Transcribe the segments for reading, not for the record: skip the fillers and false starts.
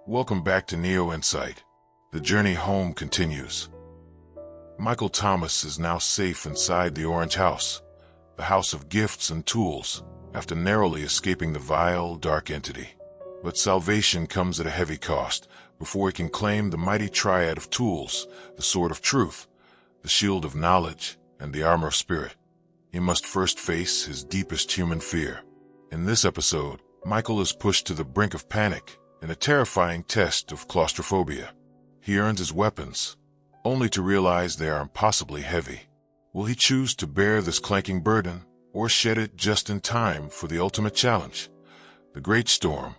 Welcome back to Neo Insight. The journey home continues. Michael Thomas is now safe inside the Orange House, the house of gifts and tools, after narrowly escaping the vile, dark entity. But salvation comes at a heavy cost before he can claim the mighty Triad of Tools, the sword of truth, the shield of knowledge, and the armor of spirit. He must first face his deepest human fear. In this episode, Michael is pushed to the brink of panic in a terrifying test of claustrophobia. He earns his weapons, only to realize they are impossibly heavy. Will he choose to bear this clanking burden, or shed it just in time for the ultimate challenge? The Great Storm,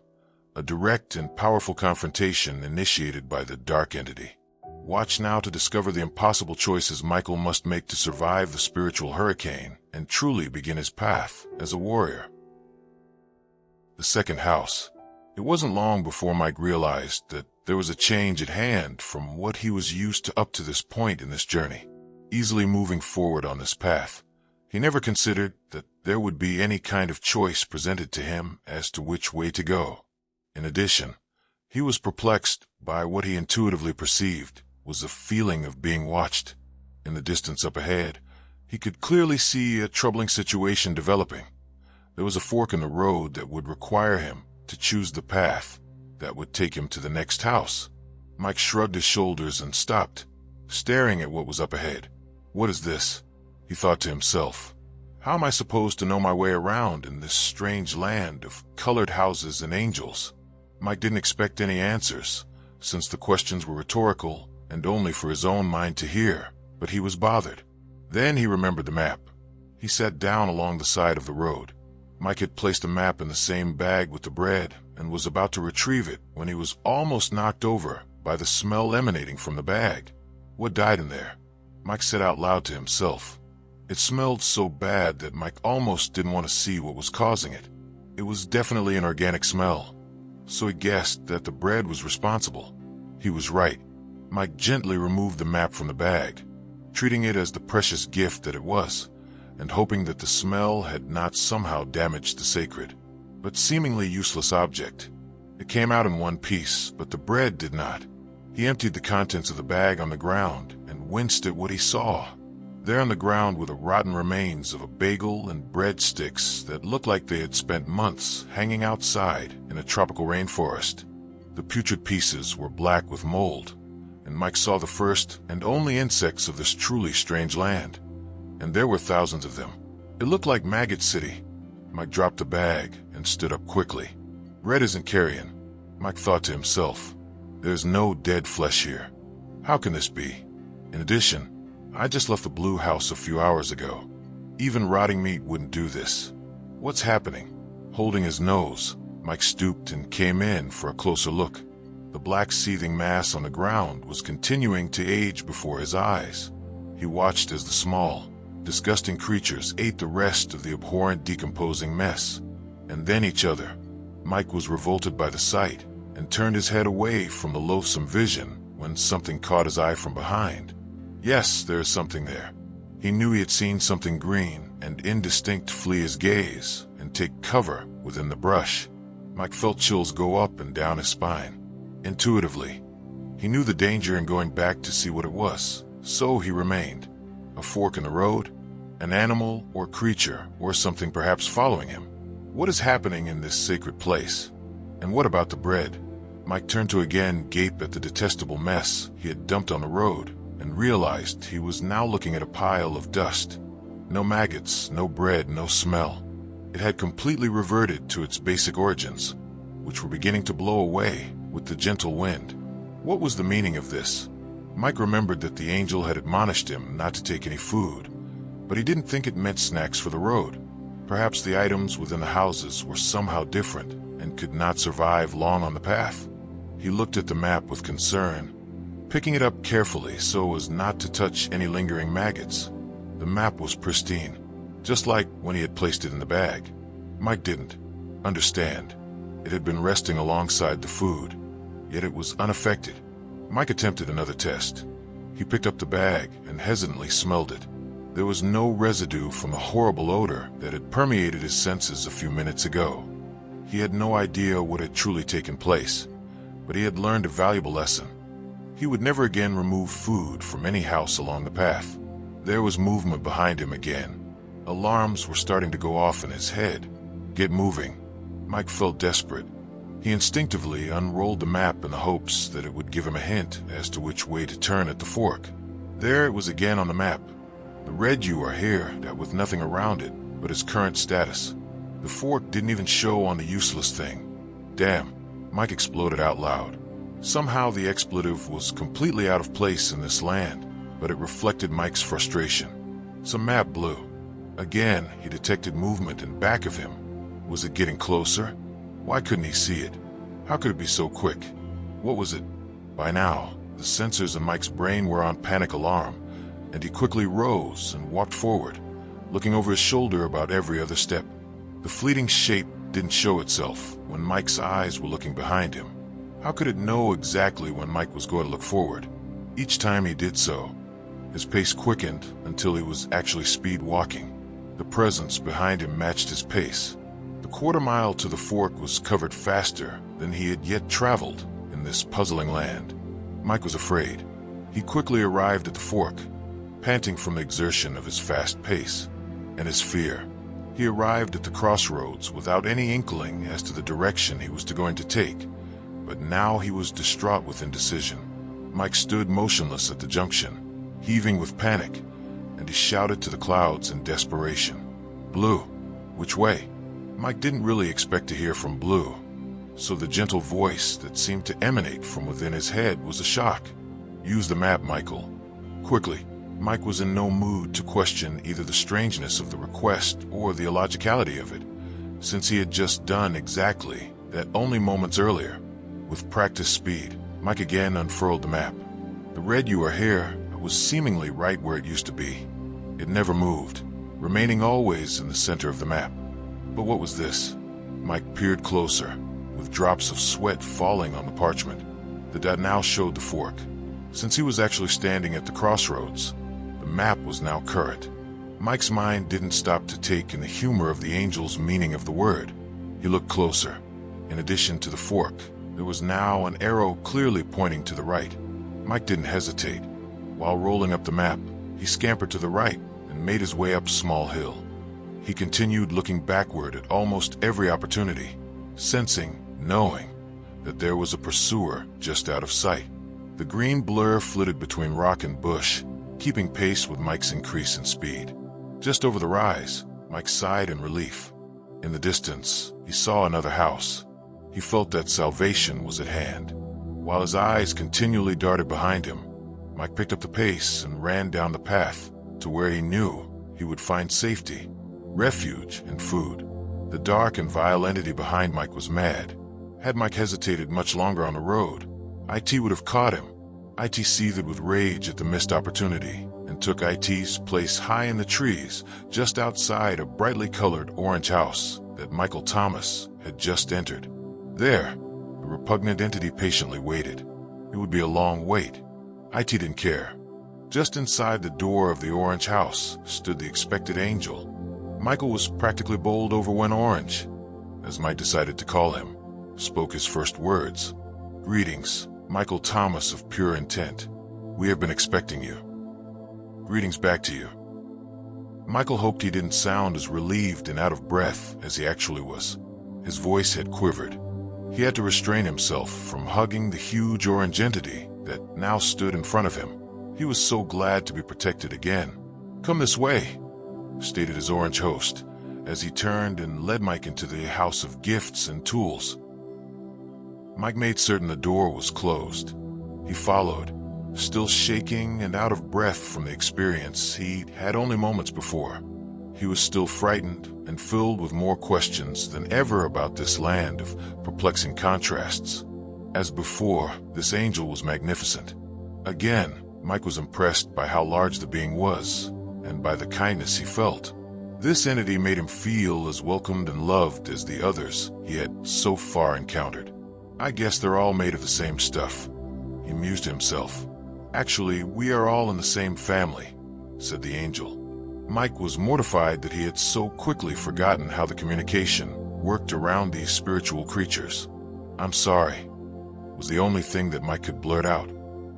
a direct and powerful confrontation initiated by the dark entity. Watch now to discover the impossible choices Michael must make to survive the spiritual hurricane and truly begin his path as a warrior. The second house. It wasn't long before Mike realized that there was a change at hand from what he was used to up to this point in this journey. Easily moving forward on this path, he never considered that there would be any kind of choice presented to him as to which way to go. In addition, he was perplexed by what he intuitively perceived was the feeling of being watched. In the distance up ahead, he could clearly see a troubling situation developing. There was a fork in the road that would require him to choose the path that would take him to the next house. Mike shrugged his shoulders and stopped, staring at what was up ahead. What is this? He thought to himself. How am I supposed to know my way around in this strange land of colored houses and angels? Mike didn't expect any answers, since the questions were rhetorical and only for his own mind to hear, but he was bothered. Then he remembered the map. He sat down along the side of the road. Mike had placed a map in the same bag with the bread and was about to retrieve it when he was almost knocked over by the smell emanating from the bag. What died in there? Mike said out loud to himself. It smelled so bad that Mike almost didn't want to see what was causing it. It was definitely an organic smell, so he guessed that the bread was responsible. He was right. Mike gently removed the map from the bag, treating it as the precious gift that it was, and hoping that the smell had not somehow damaged the sacred, but seemingly useless object. It came out in one piece, but the bread did not. He emptied the contents of the bag on the ground and winced at what he saw. There on the ground were the rotten remains of a bagel and breadsticks that looked like they had spent months hanging outside in a tropical rainforest. The putrid pieces were black with mold, and Mike saw the first and only insects of this truly strange land. And there were thousands of them. It looked like Maggot City. Mike dropped the bag and stood up quickly. Red isn't carrion, Mike thought to himself. There's no dead flesh here. How can this be? In addition, I just left the blue house a few hours ago. Even rotting meat wouldn't do this. What's happening? Holding his nose, Mike stooped and came in for a closer look. The black seething mass on the ground was continuing to age before his eyes. He watched as the small, disgusting creatures ate the rest of the abhorrent decomposing mess, and then each other. Mike was revolted by the sight and turned his head away from the loathsome vision when something caught his eye from behind. Yes, there is something there. He knew he had seen something green and indistinct flee his gaze and take cover within the brush. Mike felt chills go up and down his spine. Intuitively, he knew the danger in going back to see what it was, so he remained. A fork in the road? An animal or creature or something perhaps following him? What is happening in this sacred place? And what about the bread? Mike turned to again gape at the detestable mess he had dumped on the road and realized he was now looking at a pile of dust. No maggots, no bread, no smell. It had completely reverted to its basic origins, which were beginning to blow away with the gentle wind. What was the meaning of this? Mike remembered that the angel had admonished him not to take any food, but he didn't think it meant snacks for the road. Perhaps the items within the houses were somehow different and could not survive long on the path. He looked at the map with concern, picking it up carefully so as not to touch any lingering maggots. The map was pristine, just like when he had placed it in the bag. Mike didn't understand. It had been resting alongside the food, yet it was unaffected. Mike attempted another test. He picked up the bag and hesitantly smelled it. There was no residue from the horrible odor that had permeated his senses a few minutes ago. He had no idea what had truly taken place, but he had learned a valuable lesson. He would never again remove food from any house along the path. There was movement behind him again. Alarms were starting to go off in his head. Get moving. Mike felt desperate. He instinctively unrolled the map in the hopes that it would give him a hint as to which way to turn at the fork. There it was again on the map. The red "You are here" that with nothing around it but its current status. The fork didn't even show on the useless thing. Damn, Mike exploded out loud. Somehow the expletive was completely out of place in this land, but it reflected Mike's frustration. Some map blew. Again, he detected movement in back of him. Was it getting closer? Why couldn't he see it? How could it be so quick? What was it? By now, the sensors in Mike's brain were on panic alarm, and he quickly rose and walked forward, looking over his shoulder about every other step. The fleeting shape didn't show itself when Mike's eyes were looking behind him. How could it know exactly when Mike was going to look forward? Each time he did so, his pace quickened until he was actually speed walking. The presence behind him matched his pace. The quarter-mile to the fork was covered faster than he had yet traveled in this puzzling land. Mike was afraid. He quickly arrived at the fork, panting from the exertion of his fast pace and his fear. He arrived at the crossroads without any inkling as to the direction he was going to take, but now he was distraught with indecision. Mike stood motionless at the junction, heaving with panic, and he shouted to the clouds in desperation. Blue, which way? Mike didn't really expect to hear from Blue, so the gentle voice that seemed to emanate from within his head was a shock. Use the map, Michael. Quickly. Mike was in no mood to question either the strangeness of the request or the illogicality of it, since he had just done exactly that only moments earlier. With practiced speed, Mike again unfurled the map. The red "You are here" was seemingly right where it used to be. It never moved, remaining always in the center of the map. But what was this? Mike peered closer, with drops of sweat falling on the parchment. The dot now showed the fork. Since he was actually standing at the crossroads, the map was now current. Mike's mind didn't stop to take in the humor of the angel's meaning of the word. He looked closer. In addition to the fork, there was now an arrow clearly pointing to the right. Mike didn't hesitate. While rolling up the map, he scampered to the right and made his way up Small Hill. He continued looking backward at almost every opportunity, sensing, knowing, that there was a pursuer just out of sight. The green blur flitted between rock and bush, keeping pace with Mike's increase in speed. Just over the rise, Mike sighed in relief. In the distance, he saw another house. He felt that salvation was at hand. While his eyes continually darted behind him, Mike picked up the pace and ran down the path to where he knew he would find safety, refuge, and food. The dark and vile entity behind Mike was mad. Had Mike hesitated much longer on the road, IT would have caught him. IT seethed with rage at the missed opportunity and took IT's place high in the trees just outside a brightly colored orange house that Michael Thomas had just entered. There, the repugnant entity patiently waited. It would be a long wait. IT didn't care. Just inside the door of the orange house stood the expected angel. Michael was practically bowled over when Orange, as Mike decided to call him, spoke his first words. Greetings, Michael Thomas of pure intent. We have been expecting you. Greetings back to you. Michael hoped he didn't sound as relieved and out of breath as he actually was. His voice had quivered. He had to restrain himself from hugging the huge orange entity that now stood in front of him. He was so glad to be protected again. Come this way, stated his orange host, as he turned and led Mike into the house of gifts and tools. Mike made certain the door was closed. He followed, still shaking and out of breath from the experience he'd had only moments before. He was still frightened and filled with more questions than ever about this land of perplexing contrasts. As before, this angel was magnificent. Again, Mike was impressed by how large the being was, and by the kindness he felt. This entity made him feel as welcomed and loved as the others he had so far encountered. I guess they're all made of the same stuff, he mused to himself. Actually, we are all in the same family, said the angel. Mike was mortified that he had so quickly forgotten how the communication worked around these spiritual creatures. I'm sorry. was the only thing that Mike could blurt out.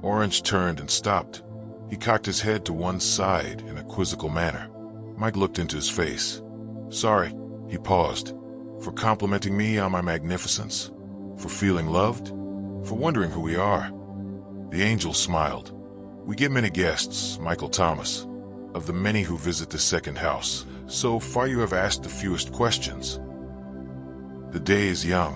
Orange turned and stopped. He cocked his head to one side in a quizzical manner. Mike looked into his face. "Sorry," he paused, "for complimenting me on my magnificence, for feeling loved, for wondering who we are." The angel smiled. "We get many guests, Michael Thomas. Of the many who visit the second house, so far you have asked the fewest questions." "The day is young,"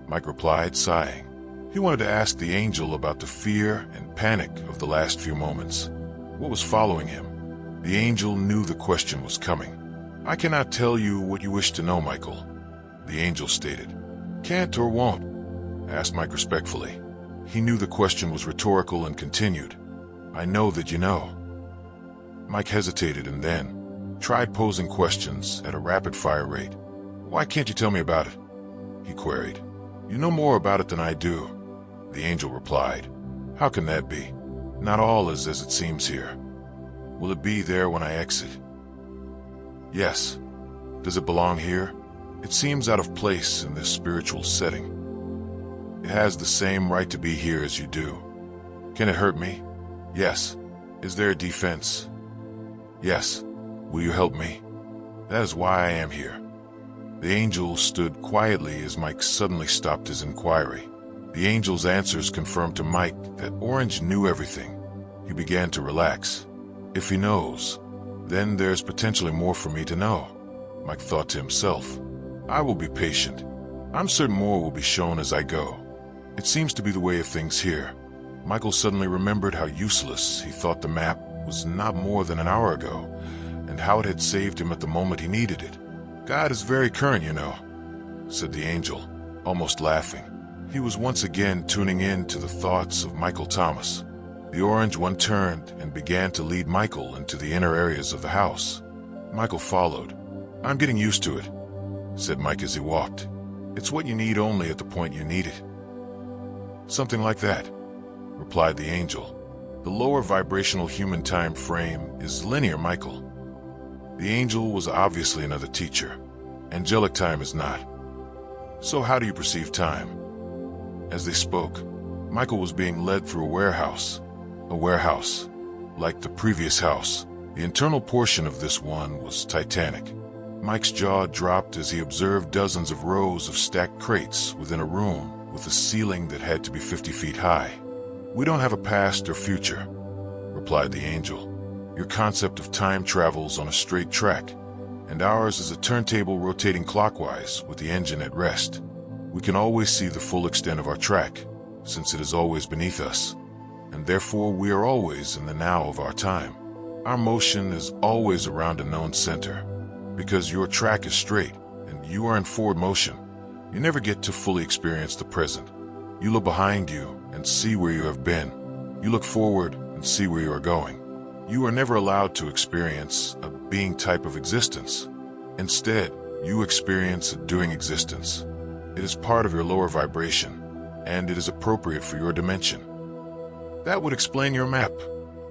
Mike replied, sighing. He wanted to ask the angel about the fear and panic of the last few moments. What was following him? The angel knew the question was coming. "I cannot tell you what you wish to know, Michael," the angel stated. "Can't or won't?" asked Mike respectfully. He knew the question was rhetorical and continued. "I know that you know." Mike hesitated and then tried posing questions at a rapid-fire rate. "Why can't you tell me about it?" he queried. "You know more about it than I do," the angel replied. "How can that be? Not all is as it seems here. Will it be there when I exit?" "Yes." "Does it belong here? It seems out of place in this spiritual setting." "It has the same right to be here as you do." "Can it hurt me?" "Yes." "Is there a defense?" "Yes." "Will you help me?" "That is why I am here." The angel stood quietly as Mike suddenly stopped his inquiry. The angel's answers confirmed to Mike that Orange knew everything. He began to relax. If he knows, then there's potentially more for me to know, Mike thought to himself. I will be patient. I'm certain more will be shown as I go. It seems to be the way of things here. Michael suddenly remembered how useless he thought the map was not more than an hour ago, and how it had saved him at the moment he needed it. God is very current, you know, said the angel, almost laughing. He was once again tuning in to the thoughts of Michael Thomas. The orange one turned and began to lead Michael into the inner areas of the house. Michael followed. I'm getting used to it, said Mike as he walked. It's what you need only at the point you need it. Something like that, replied the angel. The lower vibrational human time frame is linear, Michael. The angel was obviously another teacher. Angelic time is not. So how do you perceive time? As they spoke, Michael was being led through a warehouse. A warehouse. Like the previous house, the internal portion of this one was titanic. Mike's jaw dropped as he observed dozens of rows of stacked crates within a room with a ceiling that had to be 50 feet high. We don't have a past or future, replied the angel. Your concept of time travels on a straight track, and ours is a turntable rotating clockwise with the engine at rest. We can always see the full extent of our track, since it is always beneath us, and therefore we are always in the now of our time. Our motion is always around a known center. Because your track is straight and you are in forward motion, you never get to fully experience the present. You look behind you and see where you have been. You look forward and see where you are going. You are never allowed to experience a being type of existence. Instead, you experience a doing existence. It is part of your lower vibration, and it is appropriate for your dimension. That would explain your map,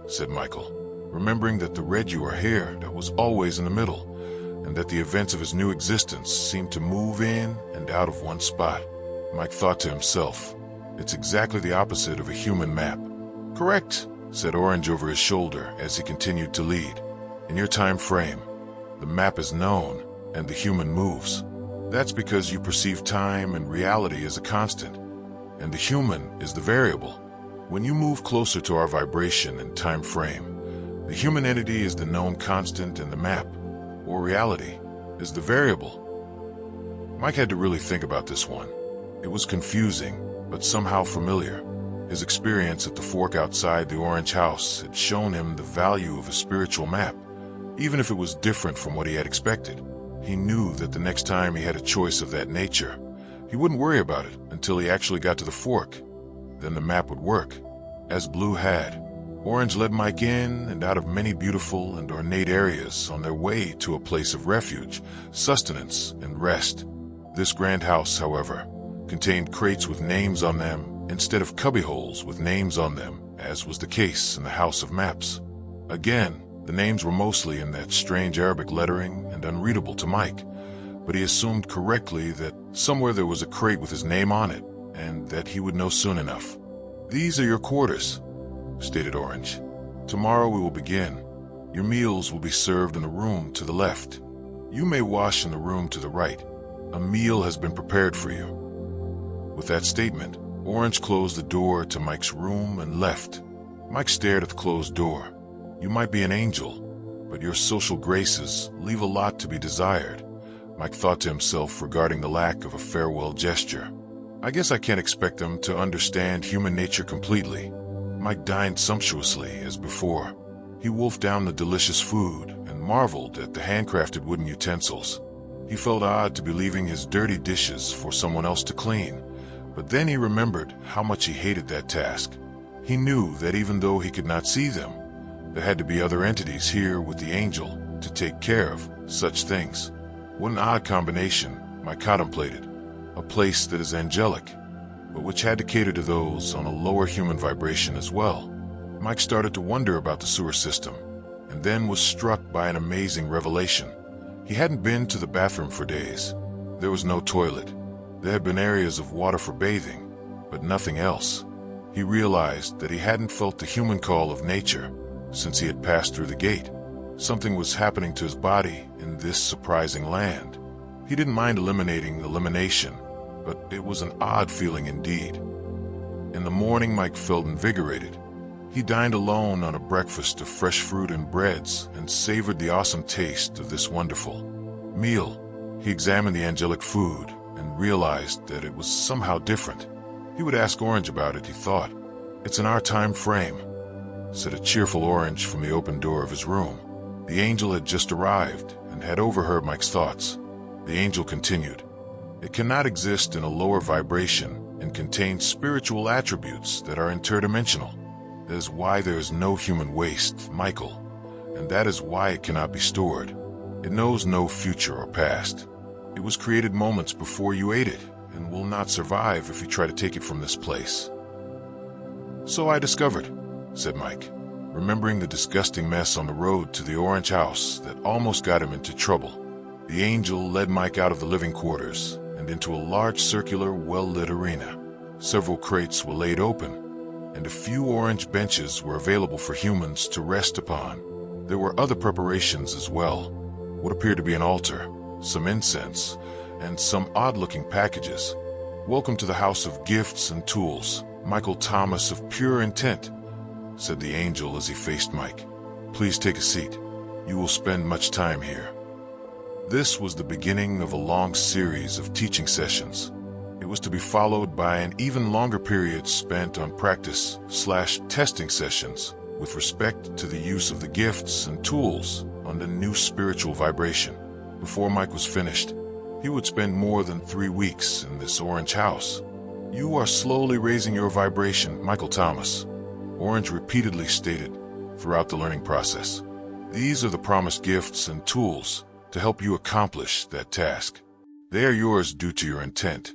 said Michael, remembering that the red you are here that was always in the middle, and that the events of his new existence seemed to move in and out of one spot. Mike thought to himself, it's exactly the opposite of a human map. Correct, said Orange over his shoulder as he continued to lead. In your time frame, the map is known and the human moves. That's because you perceive time and reality as a constant, and the human is the variable. When you move closer to our vibration and time frame, the human entity is the known constant and the map, or reality, is the variable. Mike had to really think about this one. It was confusing, but somehow familiar. His experience at the fork outside the orange house had shown him the value of a spiritual map, even if it was different from what he had expected. He knew that the next time he had a choice of that nature, he wouldn't worry about it until he actually got to the fork. Then the map would work, as Blue had. Orange led Mike in and out of many beautiful and ornate areas on their way to a place of refuge, sustenance, and rest. This grand house, however, contained crates with names on them instead of cubbyholes with names on them, as was the case in the House of Maps. Again, the names were mostly in that strange Arabic lettering and unreadable to Mike, but he assumed correctly that somewhere there was a crate with his name on it, and that he would know soon enough. "These are your quarters," stated Orange. "Tomorrow we will begin. Your meals will be served in the room to the left. You may wash in the room to the right. A meal has been prepared for you." With that statement, Orange closed the door to Mike's room and left. Mike stared at the closed door. "You might be an angel, but your social graces leave a lot to be desired," Mike thought to himself regarding the lack of a farewell gesture. "I guess I can't expect them to understand human nature completely." Mike dined sumptuously as before. He wolfed down the delicious food and marveled at the handcrafted wooden utensils. He felt odd to be leaving his dirty dishes for someone else to clean, but then he remembered how much he hated that task. He knew that even though he could not see them, there had to be other entities here with the angel to take care of such things. What an odd combination, Mike contemplated. A place that is angelic, but which had to cater to those on a lower human vibration as well. Mike started to wonder about the sewer system, and then was struck by an amazing revelation. He hadn't been to the bathroom for days. There was no toilet. There had been areas of water for bathing, but nothing else. He realized that he hadn't felt the human call of nature since he had passed through the gate. Something was happening to his body in this surprising land. He didn't mind eliminating elimination, but it was an odd feeling indeed. In the morning, Mike felt invigorated. He dined alone on a breakfast of fresh fruit and breads and savored the awesome taste of this wonderful meal. He examined the angelic food and realized that it was somehow different. He would ask Orange about it, he thought. "It's in our time frame," said a cheerful Orange from the open door of his room. The angel had just arrived and had overheard Mike's thoughts. The angel continued, "It cannot exist in a lower vibration and contains spiritual attributes that are interdimensional. That is why there is no human waste, Michael, and that is why it cannot be stored. It knows no future or past. It was created moments before you ate it and will not survive if you try to take it from this place." "So I discovered," said Mike, remembering the disgusting mess on the road to the orange house that almost got him into trouble. The angel led Mike out of the living quarters and into a large circular, well-lit arena. Several crates were laid open, and a few orange benches were available for humans to rest upon. There were other preparations as well, what appeared to be an altar, some incense, and some odd-looking packages. "Welcome to the house of gifts and tools, Michael Thomas of pure intent," said the angel as he faced Mike. "Please take a seat. You will spend much time here." This was the beginning of a long series of teaching sessions. It was to be followed by an even longer period spent on practice/testing sessions with respect to the use of the gifts and tools on the new spiritual vibration. Before Mike was finished, he would spend more than 3 weeks in this orange house. "You are slowly raising your vibration, Michael Thomas," Orange repeatedly stated throughout the learning process. "These are the promised gifts and tools to help you accomplish that task. They are yours due to your intent.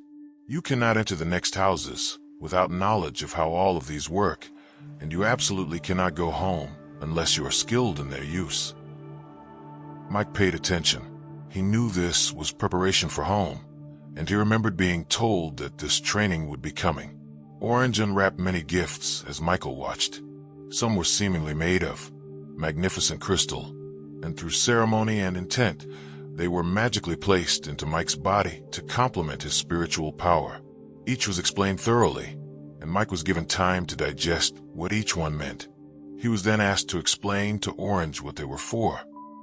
You cannot enter the next houses without knowledge of how all of these work, and you absolutely cannot go home unless you are skilled in their use." Mike paid attention. He knew this was preparation for home, and he remembered being told that this training would be coming. Orange unwrapped many gifts as Michael watched. Some were seemingly made of magnificent crystal, and through ceremony and intent, they were magically placed into Mike's body to complement his spiritual power. Each was explained thoroughly, and Mike was given time to digest what each one meant. He was then asked to explain to Orange what they were for.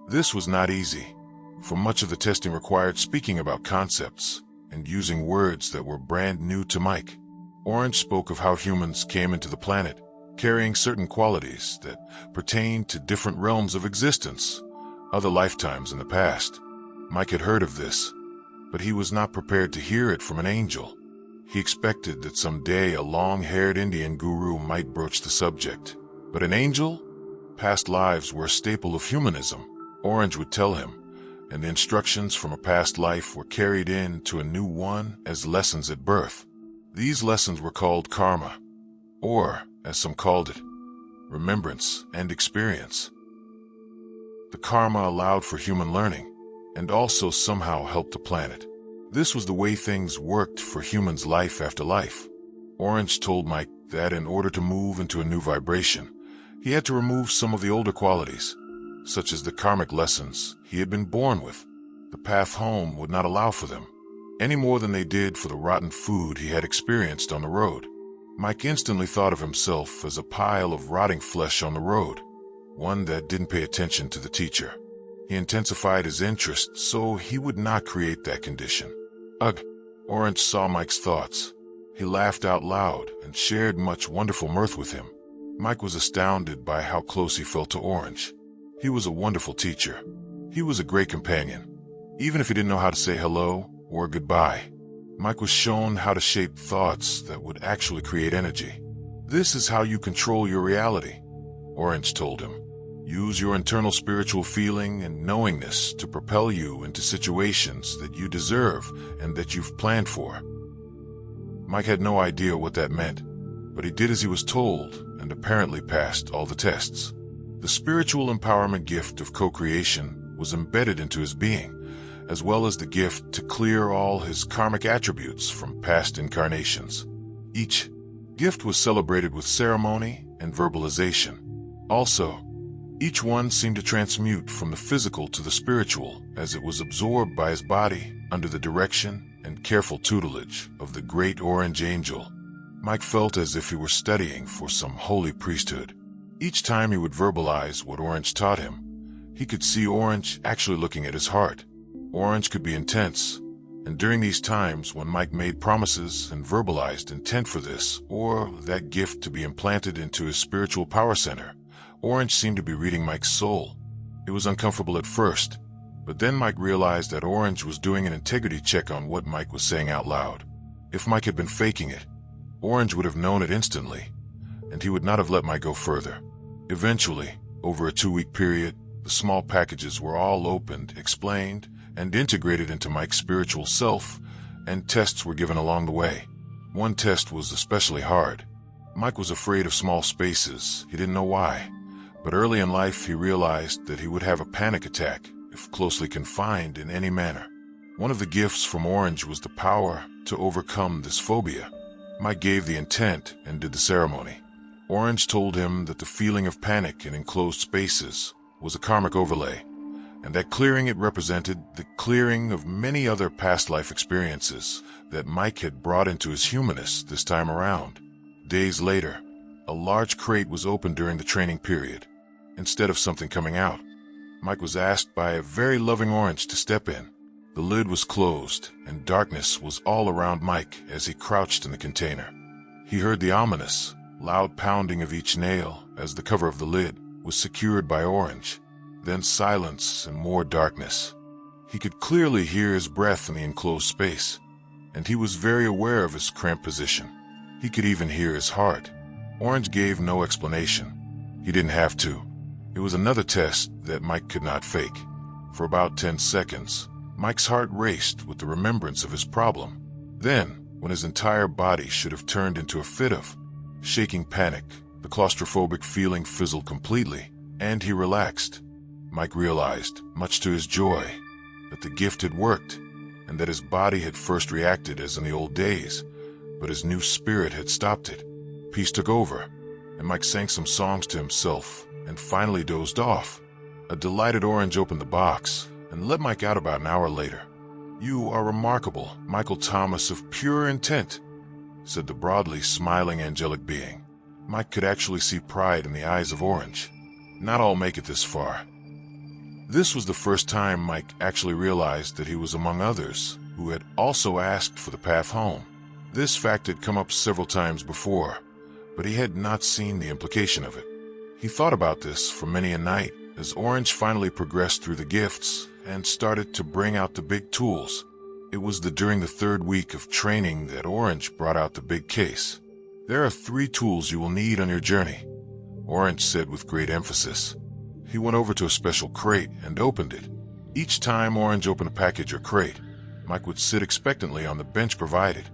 This was not easy, for much of the testing required speaking about concepts and using words that were brand new to Mike. Orange spoke of how humans came into the planet, carrying certain qualities that pertained to different realms of existence, other lifetimes in the past. Mike had heard of this, but he was not prepared to hear it from an angel. He expected that someday a long-haired Indian guru might broach the subject. But an angel? Past lives were a staple of humanism, Orange would tell him, and the instructions from a past life were carried into a new one as lessons at birth. These lessons were called karma, or, as some called it, remembrance and experience. The karma allowed for human learning, and also somehow helped the planet. This was the way things worked for humans life after life. Orange told Mike that in order to move into a new vibration, he had to remove some of the older qualities, such as the karmic lessons he had been born with. The path home would not allow for them, any more than they did for the rotten food he had experienced on the road. Mike instantly thought of himself as a pile of rotting flesh on the road, one that didn't pay attention to the teacher. He intensified his interest so he would not create that condition. Ugh! Orange saw Mike's thoughts. He laughed out loud and shared much wonderful mirth with him. Mike was astounded by how close he felt to Orange. He was a wonderful teacher. He was a great companion, even if he didn't know how to say hello or goodbye. Mike was shown how to shape thoughts that would actually create energy. This is how you control your reality, Orange told him. Use your internal spiritual feeling and knowingness to propel you into situations that you deserve and that you've planned for. Mike had no idea what that meant, but he did as he was told and apparently passed all the tests. The spiritual empowerment gift of co-creation was embedded into his being, as well as the gift to clear all his karmic attributes from past incarnations. Each gift was celebrated with ceremony and verbalization. Also, each one seemed to transmute from the physical to the spiritual as it was absorbed by his body under the direction and careful tutelage of the great Orange Angel. Mike felt as if he were studying for some holy priesthood. Each time he would verbalize what Orange taught him, he could see Orange actually looking at his heart. Orange could be intense, and during these times when Mike made promises and verbalized intent for this or that gift to be implanted into his spiritual power center, Orange seemed to be reading Mike's soul. It was uncomfortable at first, but then Mike realized that Orange was doing an integrity check on what Mike was saying out loud. If Mike had been faking it, Orange would have known it instantly, and he would not have let Mike go further. Eventually, over a 2-week period, the small packages were all opened, explained, and integrated into Mike's spiritual self, and tests were given along the way. One test was especially hard. Mike was afraid of small spaces. He didn't know why. But early in life, he realized that he would have a panic attack if closely confined in any manner. One of the gifts from Orange was the power to overcome this phobia. Mike gave the intent and did the ceremony. Orange told him that the feeling of panic in enclosed spaces was a karmic overlay, and that clearing it represented the clearing of many other past life experiences that Mike had brought into his humanness this time around. Days later, a large crate was opened during the training period. Instead of something coming out, Mike was asked by a very loving Orange to step in. The lid was closed, and darkness was all around Mike as he crouched in the container. He heard the ominous, loud pounding of each nail as the cover of the lid was secured by Orange. Then silence and more darkness. He could clearly hear his breath in the enclosed space, and he was very aware of his cramped position. He could even hear his heart. Orange gave no explanation. He didn't have to. It was another test that Mike could not fake. For about 10 seconds, Mike's heart raced with the remembrance of his problem. Then, when his entire body should have turned into a fit of shaking panic, the claustrophobic feeling fizzled completely, and he relaxed. Mike realized, much to his joy, that the gift had worked, and that his body had first reacted as in the old days, but his new spirit had stopped it. Peace took over, and Mike sang some songs to himself and finally dozed off. A delighted Orange opened the box and let Mike out about an hour later. "You are remarkable, Michael Thomas of pure intent," said the broadly smiling angelic being. Mike could actually see pride in the eyes of Orange. Not all make it this far. This was the first time Mike actually realized that he was among others who had also asked for the path home. This fact had come up several times before, but he had not seen the implication of it. He thought about this for many a night as Orange finally progressed through the gifts and started to bring out the big tools. It was during the 3rd week of training that Orange brought out the big case. "There are 3 tools you will need on your journey," Orange said with great emphasis. He went over to a special crate and opened it. Each time Orange opened a package or crate, Mike would sit expectantly on the bench provided,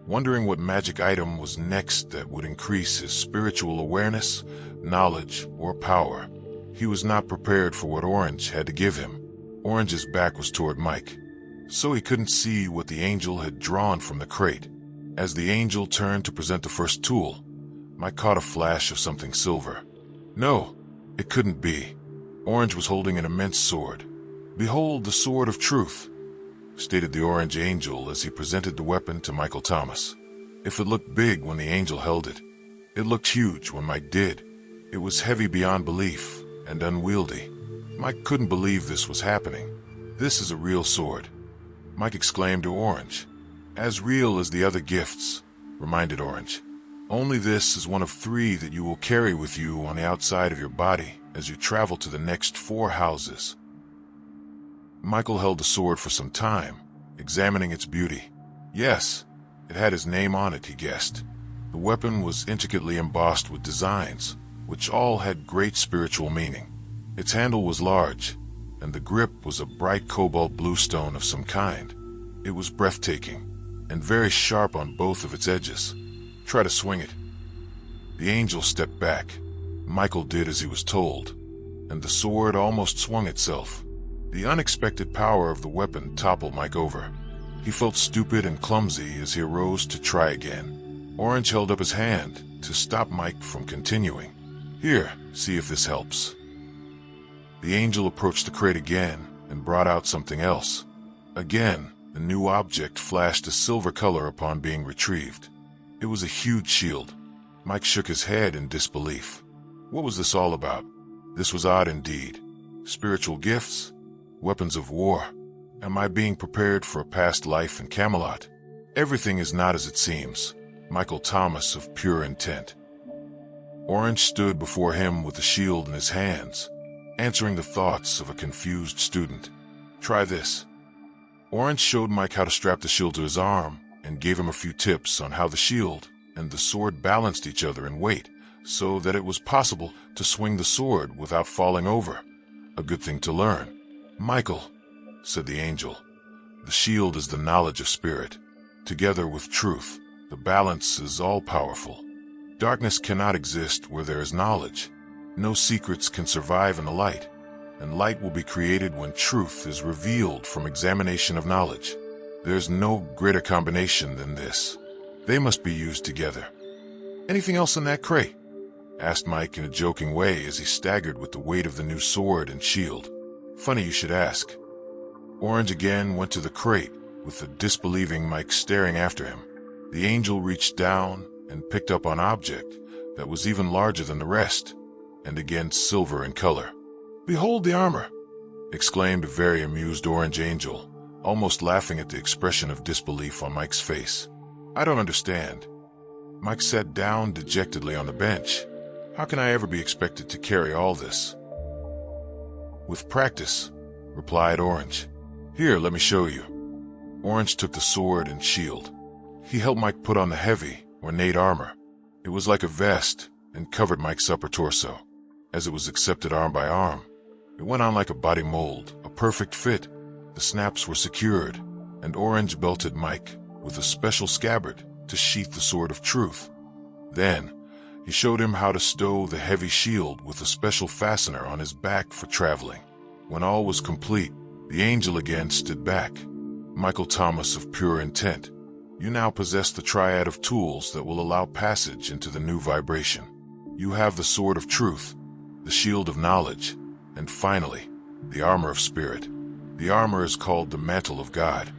wondering what magic item was next that would increase his spiritual awareness, knowledge, or power. He was not prepared for what Orange had to give him. Orange's back was toward Mike, so he couldn't see what the angel had drawn from the crate. As the angel turned to present the first tool, Mike caught a flash of something silver. No, it couldn't be. Orange was holding an immense sword. "Behold the sword of truth," stated the orange angel as he presented the weapon to Michael Thomas. If it looked big when the angel held it, it looked huge when Mike did. It was heavy beyond belief and unwieldy. Mike couldn't believe this was happening. "This is a real sword," Mike exclaimed to Orange. "As real as the other gifts," reminded Orange. "Only this is one of 3 that you will carry with you on the outside of your body as you travel to the next 4 houses." Michael held the sword for some time, examining its beauty. Yes, it had his name on it, he guessed. The weapon was intricately embossed with designs, which all had great spiritual meaning. Its handle was large, and the grip was a bright cobalt blue stone of some kind. It was breathtaking, and very sharp on both of its edges. "Try to swing it." The angel stepped back. Michael did as he was told, and the sword almost swung itself. The unexpected power of the weapon toppled Mike over. He felt stupid and clumsy as he arose to try again. Orange held up his hand to stop Mike from continuing. "Here, see if this helps." The angel approached the crate again and brought out something else. Again, the new object flashed a silver color upon being retrieved. It was a huge shield. Mike shook his head in disbelief. What was this all about? This was odd indeed. Spiritual gifts? Weapons of war? Am I being prepared for a past life in Camelot? Everything is not as it seems. Michael Thomas of pure intent. Orange stood before him with the shield in his hands, answering the thoughts of a confused student. "Try this." Orange showed Mike how to strap the shield to his arm and gave him a few tips on how the shield and the sword balanced each other in weight so that it was possible to swing the sword without falling over. A good thing to learn. "Michael," said the angel, "the shield is the knowledge of spirit. Together with truth, the balance is all-powerful. Darkness cannot exist where there is knowledge. No secrets can survive in the light, and light will be created when truth is revealed from examination of knowledge. There's no greater combination than this. They must be used together." "Anything else in that crate?" asked Mike in a joking way as he staggered with the weight of the new sword and shield. "Funny you should ask." Orange again went to the crate, with the disbelieving Mike staring after him. The angel reached down and picked up an object that was even larger than the rest, and again silver in color. "Behold the armor!" exclaimed a very amused orange angel, almost laughing at the expression of disbelief on Mike's face. "I don't understand." Mike sat down dejectedly on the bench. "How can I ever be expected to carry all this?" "With practice," replied Orange. "Here, let me show you." Orange took the sword and shield. He helped Mike put on the heavy, ornate armor. It was like a vest and covered Mike's upper torso. As it was accepted arm by arm, it went on like a body mold, a perfect fit. The snaps were secured, and Orange belted Mike with a special scabbard to sheath the sword of truth. Then, he showed him how to stow the heavy shield with a special fastener on his back for traveling. When all was complete, the angel again stood back. "Michael Thomas of pure intent, you now possess the Triad of Tools that will allow passage into the new vibration. You have the sword of truth, the shield of knowledge, and finally, the armor of spirit. The armor is called the mantle of God.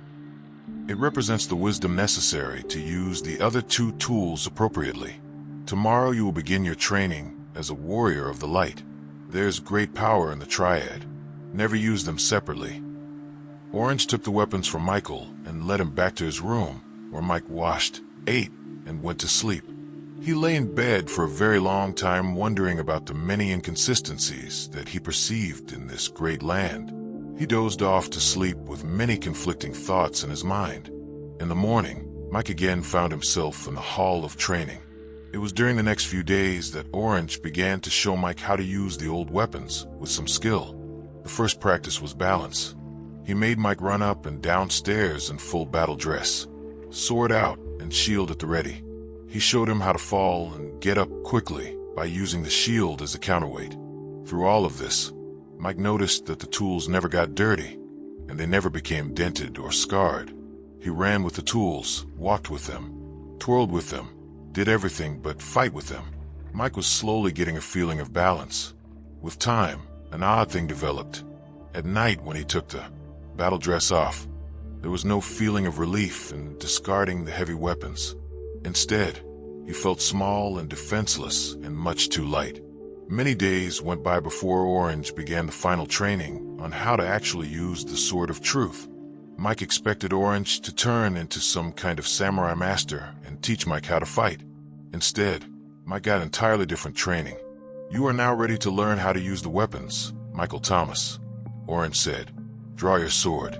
It represents the wisdom necessary to use the other 2 tools appropriately. Tomorrow you will begin your training as a warrior of the light. There's great power in the Triad. Never use them separately." Orange took the weapons from Michael and led him back to his room, where Mike washed, ate, and went to sleep. He lay in bed for a very long time wondering about the many inconsistencies that he perceived in this great land. He dozed off to sleep with many conflicting thoughts in his mind. In the morning, Mike again found himself in the hall of training. It was during the next few days that Orange began to show Mike how to use the old weapons with some skill. The first practice was balance. He made Mike run up and down stairs in full battle dress, sword out and shield at the ready. He showed him how to fall and get up quickly by using the shield as a counterweight. Through all of this, Mike noticed that the tools never got dirty, and they never became dented or scarred. He ran with the tools, walked with them, twirled with them, did everything but fight with them. Mike was slowly getting a feeling of balance. With time, an odd thing developed. At night, when he took the battle dress off, there was no feeling of relief in discarding the heavy weapons. Instead, he felt small and defenseless and much too light. Many days went by before Orange began the final training on how to actually use the Sword of Truth. Mike expected Orange to turn into some kind of samurai master and teach Mike how to fight. Instead, Mike got entirely different training. "You are now ready to learn how to use the weapons, Michael Thomas," Orange said. "Draw your sword."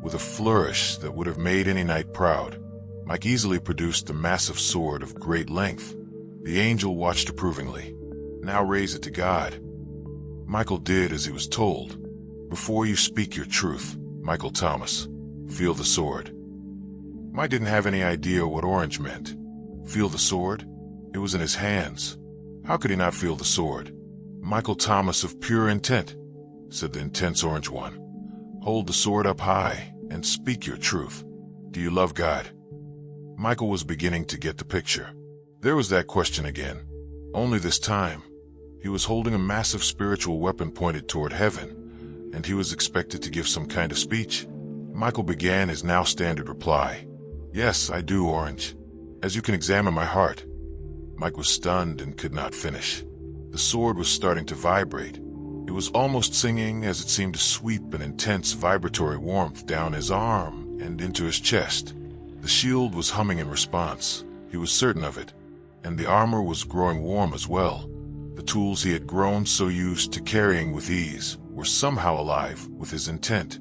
With a flourish that would have made any knight proud, Mike easily produced a massive sword of great length. The angel watched approvingly. "Now raise it to God." Michael did as he was told. "Before you speak your truth, Michael Thomas, feel the sword." Mike didn't have any idea what Orange meant. Feel the sword? It was in his hands. How could he not feel the sword? "Michael Thomas of pure intent," said the intense Orange one. "Hold the sword up high and speak your truth. Do you love God?" Michael was beginning to get the picture. There was that question again. Only this time, he was holding a massive spiritual weapon pointed toward heaven, and he was expected to give some kind of speech. Michael began his now standard reply. "Yes, I do, Orange. As you can examine my heart." Mike was stunned and could not finish. The sword was starting to vibrate. It was almost singing as it seemed to sweep an intense vibratory warmth down his arm and into his chest. The shield was humming in response. He was certain of it. And the armor was growing warm as well. The tools he had grown so used to carrying with ease were somehow alive with his intent.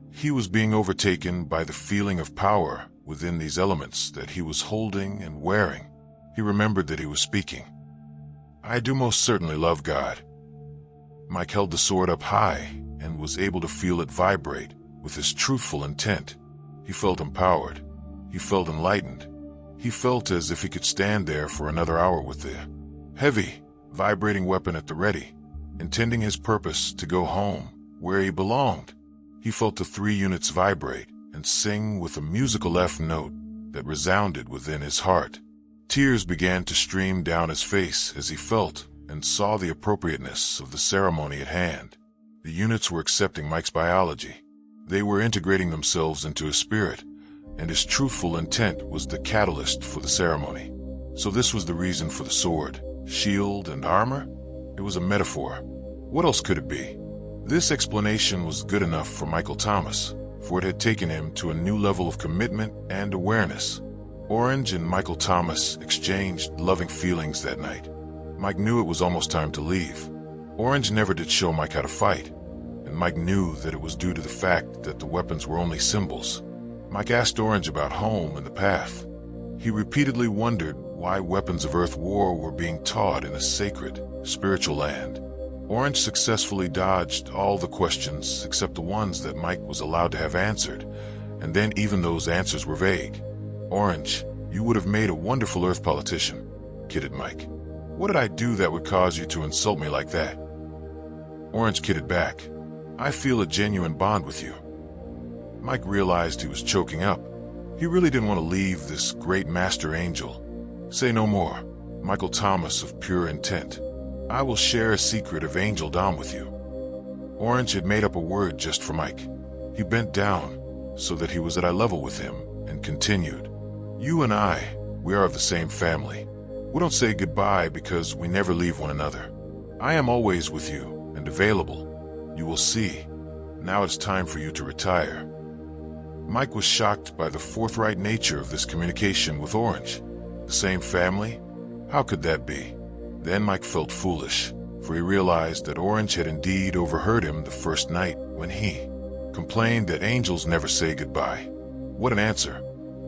He was being overtaken by the feeling of power within these elements that he was holding and wearing. He remembered that he was speaking. "I do most certainly love God." Mike held the sword up high and was able to feel it vibrate with his truthful intent. He felt empowered. He felt enlightened. He felt as if he could stand there for another hour with the heavy, vibrating weapon at the ready, intending his purpose to go home, where he belonged. He felt the 3 units vibrate and sing with a musical F note that resounded within his heart. Tears began to stream down his face as he felt and saw the appropriateness of the ceremony at hand. The units were accepting Mike's biology. They were integrating themselves into his spirit, and his truthful intent was the catalyst for the ceremony. So this was the reason for the sword, shield, and armor? It was a metaphor. What else could it be? This explanation was good enough for Michael Thomas, for it had taken him to a new level of commitment and awareness. Orange and Michael Thomas exchanged loving feelings that night. Mike knew it was almost time to leave. Orange never did show Mike how to fight, and Mike knew that it was due to the fact that the weapons were only symbols. Mike asked Orange about home and the path. He repeatedly wondered why weapons of earth war were being taught in a sacred, spiritual land. Orange successfully dodged all the questions except the ones that Mike was allowed to have answered, and then even those answers were vague. "Orange, you would have made a wonderful earth politician," kidded Mike. "What did I do that would cause you to insult me like that?" Orange kidded back. "I feel a genuine bond with you." Mike realized he was choking up. He really didn't want to leave this great master angel. "Say no more, Michael Thomas of pure intent. I will share a secret of Angel Dom with you." Orange had made up a word just for Mike. He bent down so that he was at eye level with him and continued. "You and I, we are of the same family. We don't say goodbye because we never leave one another. I am always with you and available. You will see. Now it's time for you to retire." Mike was shocked by the forthright nature of this communication with Orange. The same family? How could that be? Then Mike felt foolish, for he realized that Orange had indeed overheard him the first night when he complained that angels never say goodbye. What an answer.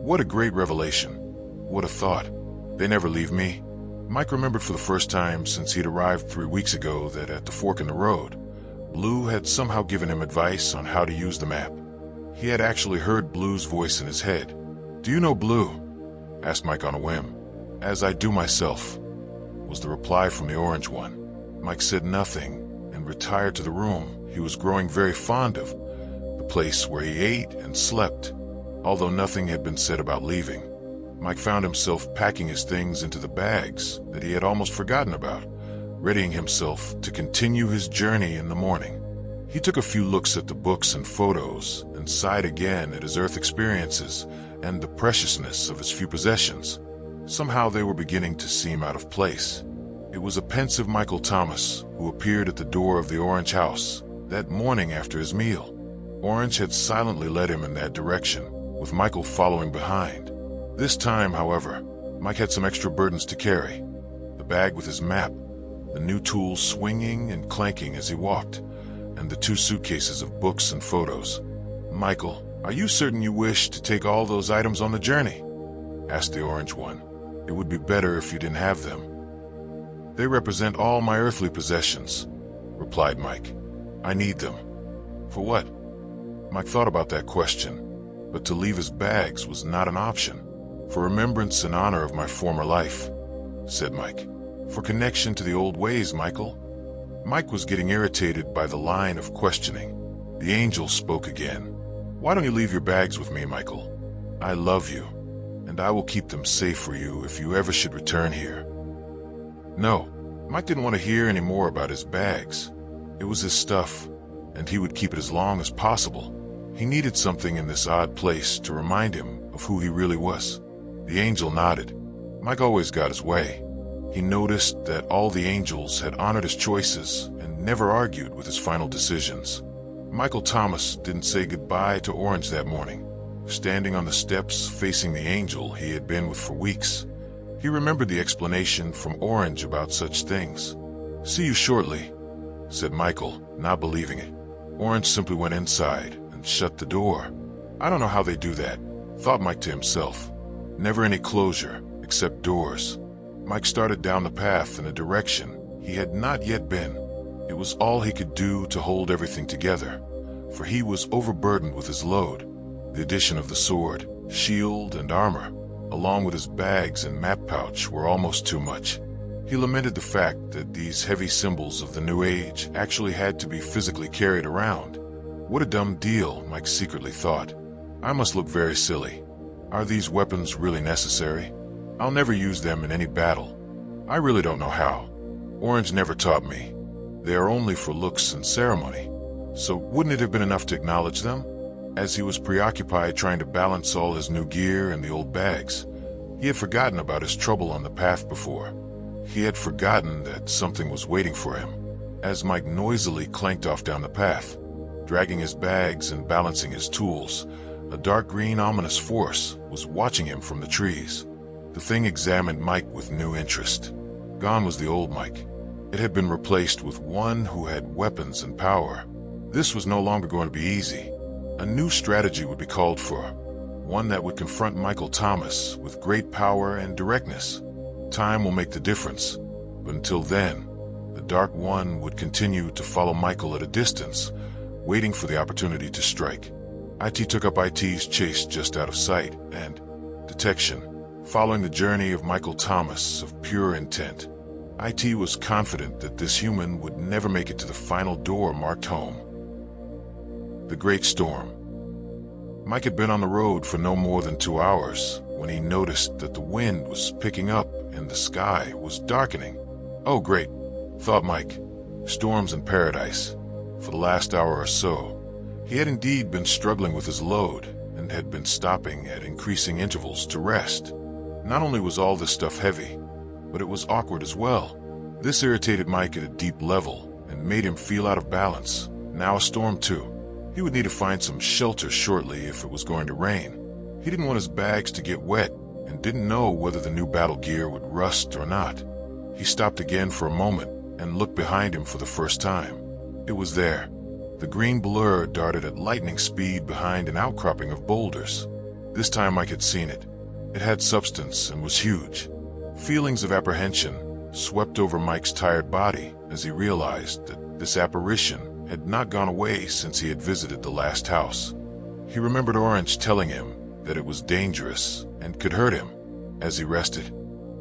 What a great revelation. What a thought. They never leave me. Mike remembered for the first time since he'd arrived 3 weeks ago that at the fork in the road, Blue had somehow given him advice on how to use the map. He had actually heard Blue's voice in his head. "Do you know Blue?" asked Mike on a whim. "As I do myself," was the reply from the Orange one. Mike said nothing and retired to the room he was growing very fond of, the place where he ate and slept, although nothing had been said about leaving. Mike found himself packing his things into the bags that he had almost forgotten about, readying himself to continue his journey in the morning. He took a few looks at the books and photos and sighed again at his Earth experiences and the preciousness of his few possessions. Somehow they were beginning to seem out of place. It was a pensive Michael Thomas who appeared at the door of the Orange house that morning after his meal. Orange had silently led him in that direction, with Michael following behind. This time, however, Mike had some extra burdens to carry. The bag with his map, the new tools swinging and clanking as he walked, and the 2 suitcases of books and photos. "Michael, are you certain you wish to take all those items on the journey?" asked the Orange one. "It would be better if you didn't have them." "They represent all my earthly possessions," replied Mike. "I need them." "For what?" Mike thought about that question, but to leave his bags was not an option. "For remembrance and honor of my former life," said Mike. "For connection to the old ways, Michael." Mike was getting irritated by the line of questioning. The angel spoke again. "Why don't you leave your bags with me, Michael? I love you, and I will keep them safe for you if you ever should return here." No, Mike didn't want to hear any more about his bags. It was his stuff, and he would keep it as long as possible. He needed something in this odd place to remind him of who he really was. The angel nodded. Mike always got his way. He noticed that all the angels had honored his choices and never argued with his final decisions. Michael Thomas didn't say goodbye to Orange that morning. Standing on the steps facing the angel he had been with for weeks, he remembered the explanation from Orange about such things. "See you shortly," said Michael, not believing it. Orange simply went inside and shut the door. "I don't know how they do that," thought Mike to himself. Never any closure, except doors. Mike started down the path in a direction he had not yet been. It was all he could do to hold everything together, for he was overburdened with his load. The addition of the sword, shield, and armor, along with his bags and map pouch, were almost too much. He lamented the fact that these heavy symbols of the New Age actually had to be physically carried around. What a dumb deal, Mike secretly thought. I must look very silly. Are these weapons really necessary? I'll never use them in any battle. I really don't know how. Orange never taught me. They are only for looks and ceremony. So wouldn't it have been enough to acknowledge them? As he was preoccupied trying to balance all his new gear and the old bags, he had forgotten about his trouble on the path before. He had forgotten that something was waiting for him. As Mike noisily clanked off down the path, dragging his bags and balancing his tools, a dark green ominous force was watching him from the trees. The thing examined Mike with new interest. Gone was the old Mike. It had been replaced with one who had weapons and power. This was no longer going to be easy. A new strategy would be called for, one that would confront Michael Thomas with great power and directness. Time will make the difference, but until then, the Dark One would continue to follow Michael at a distance, waiting for the opportunity to strike. IT took up IT's chase just out of sight, and detection, following the journey of Michael Thomas of pure intent. IT was confident that this human would never make it to the final door marked home. The Great Storm. Mike had been on the road for no more than 2 hours when he noticed that the wind was picking up and the sky was darkening. Oh great, thought Mike. Storms in paradise. For the last hour or so, he had indeed been struggling with his load and had been stopping at increasing intervals to rest. Not only was all this stuff heavy, but it was awkward as well. This irritated Mike at a deep level and made him feel out of balance. Now a storm too. He would need to find some shelter shortly if it was going to rain. He didn't want his bags to get wet and didn't know whether the new battle gear would rust or not. He stopped again for a moment and looked behind him for the first time. It was there. The green blur darted at lightning speed behind an outcropping of boulders. This time Mike had seen it. It had substance and was huge. Feelings of apprehension swept over Mike's tired body as he realized that this apparition had not gone away since he had visited the last house. He remembered Orange telling him that it was dangerous and could hurt him. As he rested,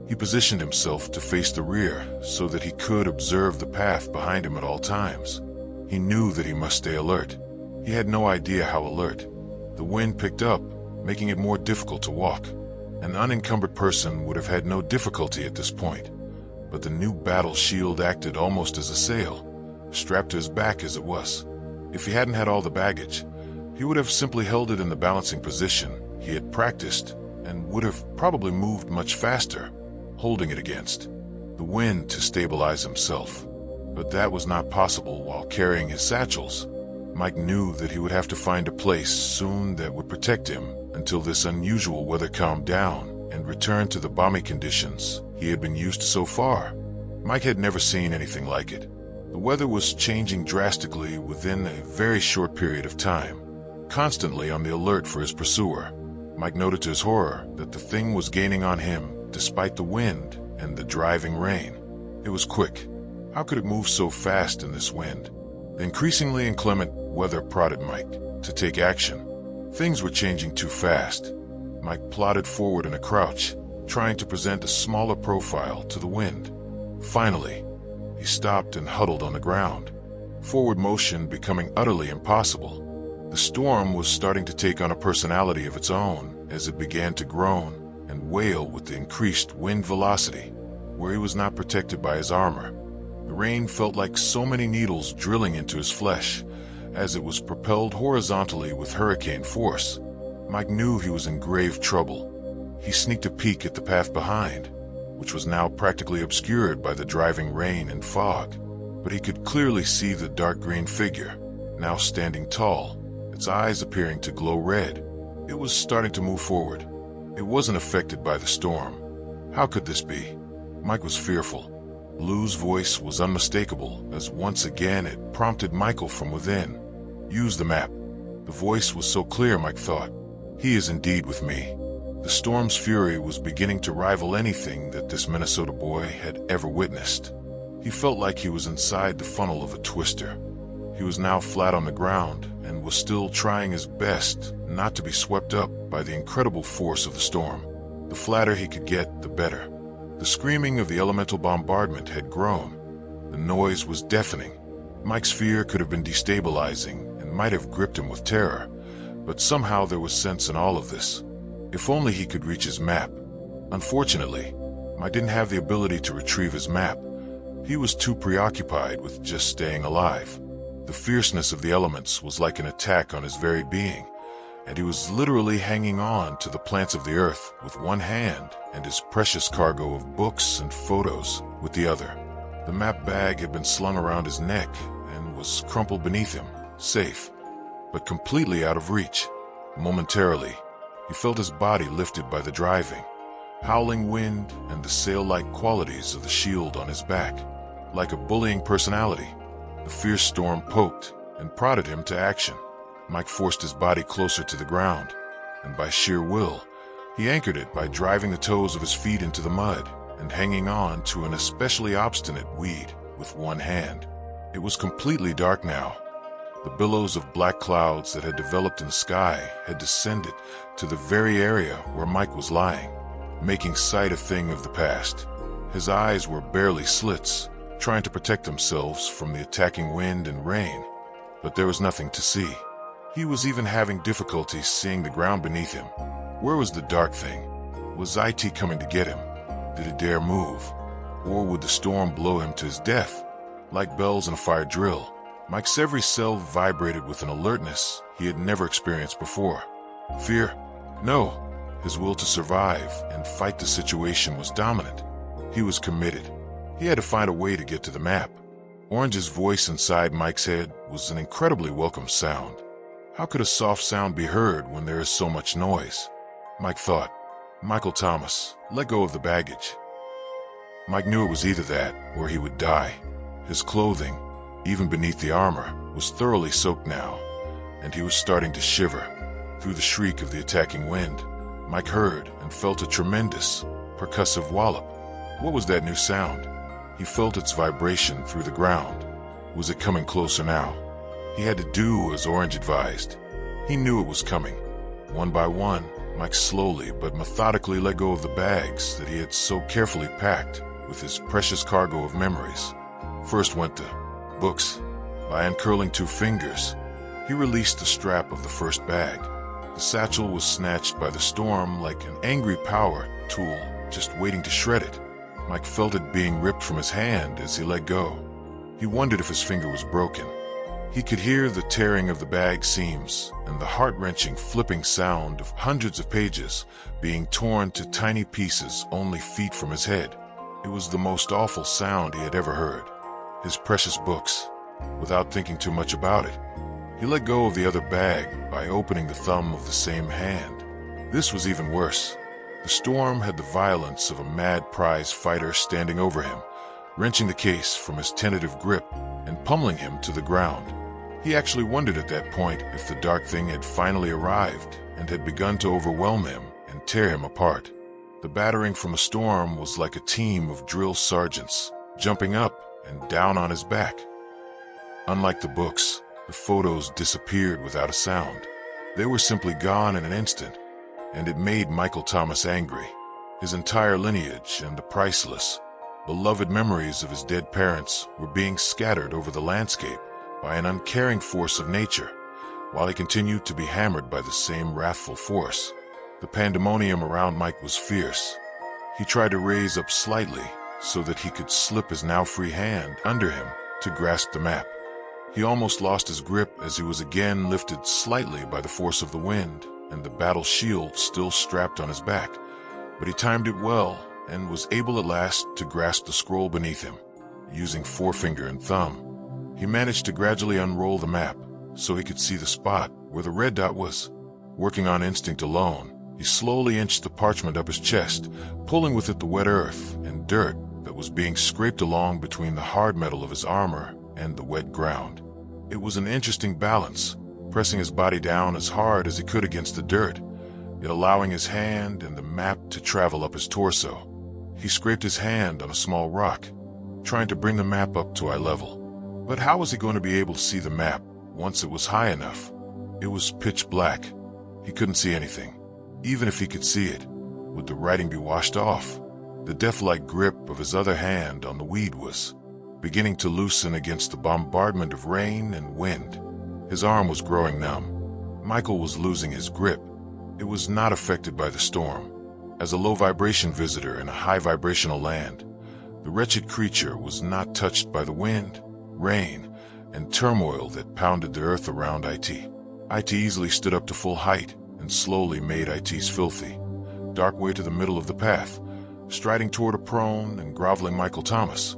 he positioned himself to face the rear so that he could observe the path behind him at all times. He knew that he must stay alert. He had no idea how alert. The wind picked up, making it more difficult to walk. An unencumbered person would have had no difficulty at this point, but the new battle shield acted almost as a sail, strapped to his back as it was. If he hadn't had all the baggage, he would have simply held it in the balancing position he had practiced and would have probably moved much faster, holding it against the wind to stabilize himself. But that was not possible while carrying his satchels. Mike knew that he would have to find a place soon that would protect him until this unusual weather calmed down and returned to the balmy conditions he had been used to so far. Mike had never seen anything like it. The weather was changing drastically within a very short period of time. Constantly on the alert for his pursuer, Mike noted to his horror that the thing was gaining on him despite the wind and the driving rain. It was quick. How could it move so fast in this wind? The increasingly inclement weather prodded Mike to take action. Things were changing too fast. Mike plodded forward in a crouch, trying to present a smaller profile to the wind. Finally, he stopped and huddled on the ground, forward motion becoming utterly impossible. The storm was starting to take on a personality of its own as it began to groan and wail with the increased wind velocity, where he was not protected by his armor. The rain felt like so many needles drilling into his flesh as it was propelled horizontally with hurricane force. Mike knew he was in grave trouble. He sneaked a peek at the path behind, which was now practically obscured by the driving rain and fog, but he could clearly see the dark green figure, now standing tall, its eyes appearing to glow red. It was starting to move forward. It wasn't affected by the storm. How could this be? Mike was fearful. Blue's voice was unmistakable as once again it prompted Michael from within. Use the map. The voice was so clear, Mike thought. He is indeed with me. The storm's fury was beginning to rival anything that this Minnesota boy had ever witnessed. He felt like he was inside the funnel of a twister. He was now flat on the ground and was still trying his best not to be swept up by the incredible force of the storm. The flatter he could get, the better. The screaming of the elemental bombardment had grown. The noise was deafening. Mike's fear could have been destabilizing and might have gripped him with terror, but somehow there was sense in all of this. If only he could reach his map. Unfortunately, Mike didn't have the ability to retrieve his map. He was too preoccupied with just staying alive. The fierceness of the elements was like an attack on his very being, and he was literally hanging on to the plants of the earth with one hand and his precious cargo of books and photos with the other. The map bag had been slung around his neck and was crumpled beneath him, safe, but completely out of reach. Momentarily, he felt his body lifted by the driving, howling wind and the sail-like qualities of the shield on his back. Like a bullying personality, the fierce storm poked and prodded him to action. Mike forced his body closer to the ground, and by sheer will, he anchored it by driving the toes of his feet into the mud and hanging on to an especially obstinate weed with one hand. It was completely dark now. The billows of black clouds that had developed in the sky had descended to the very area where Mike was lying, making sight a thing of the past. His eyes were barely slits, trying to protect themselves from the attacking wind and rain, but there was nothing to see. He was even having difficulty seeing the ground beneath him. Where was the dark thing? Was IT coming to get him? Did it dare move? Or would the storm blow him to his death? Like bells in a fire drill, Mike's every cell vibrated with an alertness he had never experienced before. Fear? No. His will to survive and fight the situation was dominant. He was committed. He had to find a way to get to the map. Orange's voice inside Mike's head was an incredibly welcome sound. How could a soft sound be heard when there is so much noise? Mike thought. Michael Thomas, let go of the baggage. Mike knew it was either that or he would die. His clothing, even beneath the armor, was thoroughly soaked now, and he was starting to shiver. Through the shriek of the attacking wind, Mike heard and felt a tremendous, percussive wallop. What was that new sound? He felt its vibration through the ground. Was it coming closer now? He had to do as Orange advised. He knew it was coming. One by one, Mike slowly but methodically let go of the bags that he had so carefully packed with his precious cargo of memories. First went the books. By uncurling two fingers, he released the strap of the first bag. The satchel was snatched by the storm like an angry power tool, just waiting to shred it. Mike felt it being ripped from his hand as he let go. He wondered if his finger was broken. He could hear the tearing of the bag seams and the heart-wrenching flipping sound of hundreds of pages being torn to tiny pieces only feet from his head. It was the most awful sound he had ever heard. His precious books. Without thinking too much about it, he let go of the other bag by opening the thumb of the same hand. This was even worse. The storm had the violence of a mad prize fighter standing over him, wrenching the case from his tentative grip and pummeling him to the ground. He actually wondered at that point if the dark thing had finally arrived and had begun to overwhelm him and tear him apart. The battering from the storm was like a team of drill sergeants jumping up and down on his back. Unlike the books, the photos disappeared without a sound. They were simply gone in an instant, and it made Michael Thomas angry. His entire lineage and the priceless, beloved memories of his dead parents were being scattered over the landscape by an uncaring force of nature, while he continued to be hammered by the same wrathful force. The pandemonium around Mike was fierce. He tried to raise up slightly so that he could slip his now free hand under him to grasp the map. He almost lost his grip as he was again lifted slightly by the force of the wind and the battle shield still strapped on his back, but he timed it well and was able at last to grasp the scroll beneath him. Using forefinger and thumb, he managed to gradually unroll the map so he could see the spot where the red dot was. Working on instinct alone, he slowly inched the parchment up his chest, pulling with it the wet earth and dirt that was being scraped along between the hard metal of his armor and the wet ground. It was an interesting balance, pressing his body down as hard as he could against the dirt, yet allowing his hand and the map to travel up his torso. He scraped his hand on a small rock, trying to bring the map up to eye level. But how was he going to be able to see the map once it was high enough? It was pitch black. He couldn't see anything. Even if he could see it, would the writing be washed off? The death-like grip of his other hand on the weed was beginning to loosen against the bombardment of rain and wind. His arm was growing numb. Michael was losing his grip. It was not affected by the storm. As a low-vibration visitor in a high-vibrational land, the wretched creature was not touched by the wind, rain, and turmoil that pounded the earth around IT. IT easily stood up to full height and slowly made IT's filthy, dark way to the middle of the path, striding toward a prone and groveling Michael Thomas,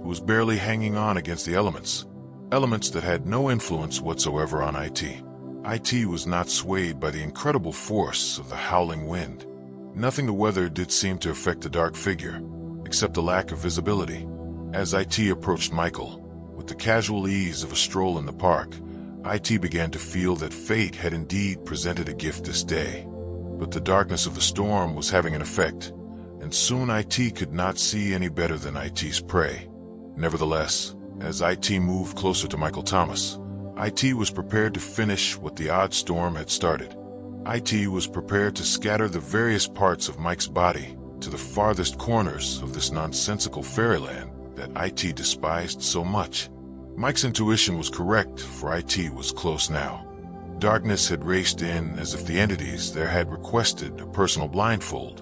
who was barely hanging on against the elements that had no influence whatsoever on IT. IT was not swayed by the incredible force of the howling wind. Nothing the weather did seem to affect the dark figure, except a lack of visibility. As IT approached Michael, with the casual ease of a stroll in the park, IT began to feel that fate had indeed presented a gift this day. But the darkness of the storm was having an effect, and soon IT could not see any better than IT's prey. Nevertheless, as IT moved closer to Michael Thomas, IT was prepared to finish what the odd storm had started. IT was prepared to scatter the various parts of Mike's body to the farthest corners of this nonsensical fairyland that IT despised so much. Mike's intuition was correct, for IT was close now. Darkness had raced in as if the entities there had requested a personal blindfold,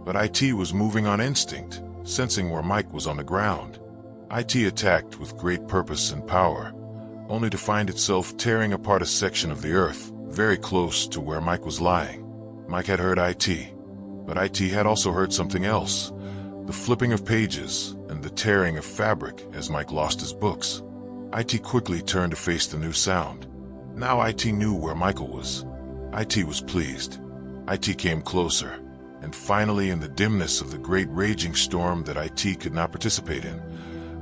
but IT was moving on instinct, sensing where Mike was on the ground. IT attacked with great purpose and power, only to find itself tearing apart a section of the earth very close to where Mike was lying. Mike had heard IT, but IT had also heard something else, the flipping of pages and the tearing of fabric as Mike lost his books. IT quickly turned to face the new sound. Now IT knew where Michael was. IT was pleased. IT came closer, and finally, in the dimness of the great raging storm that IT could not participate in,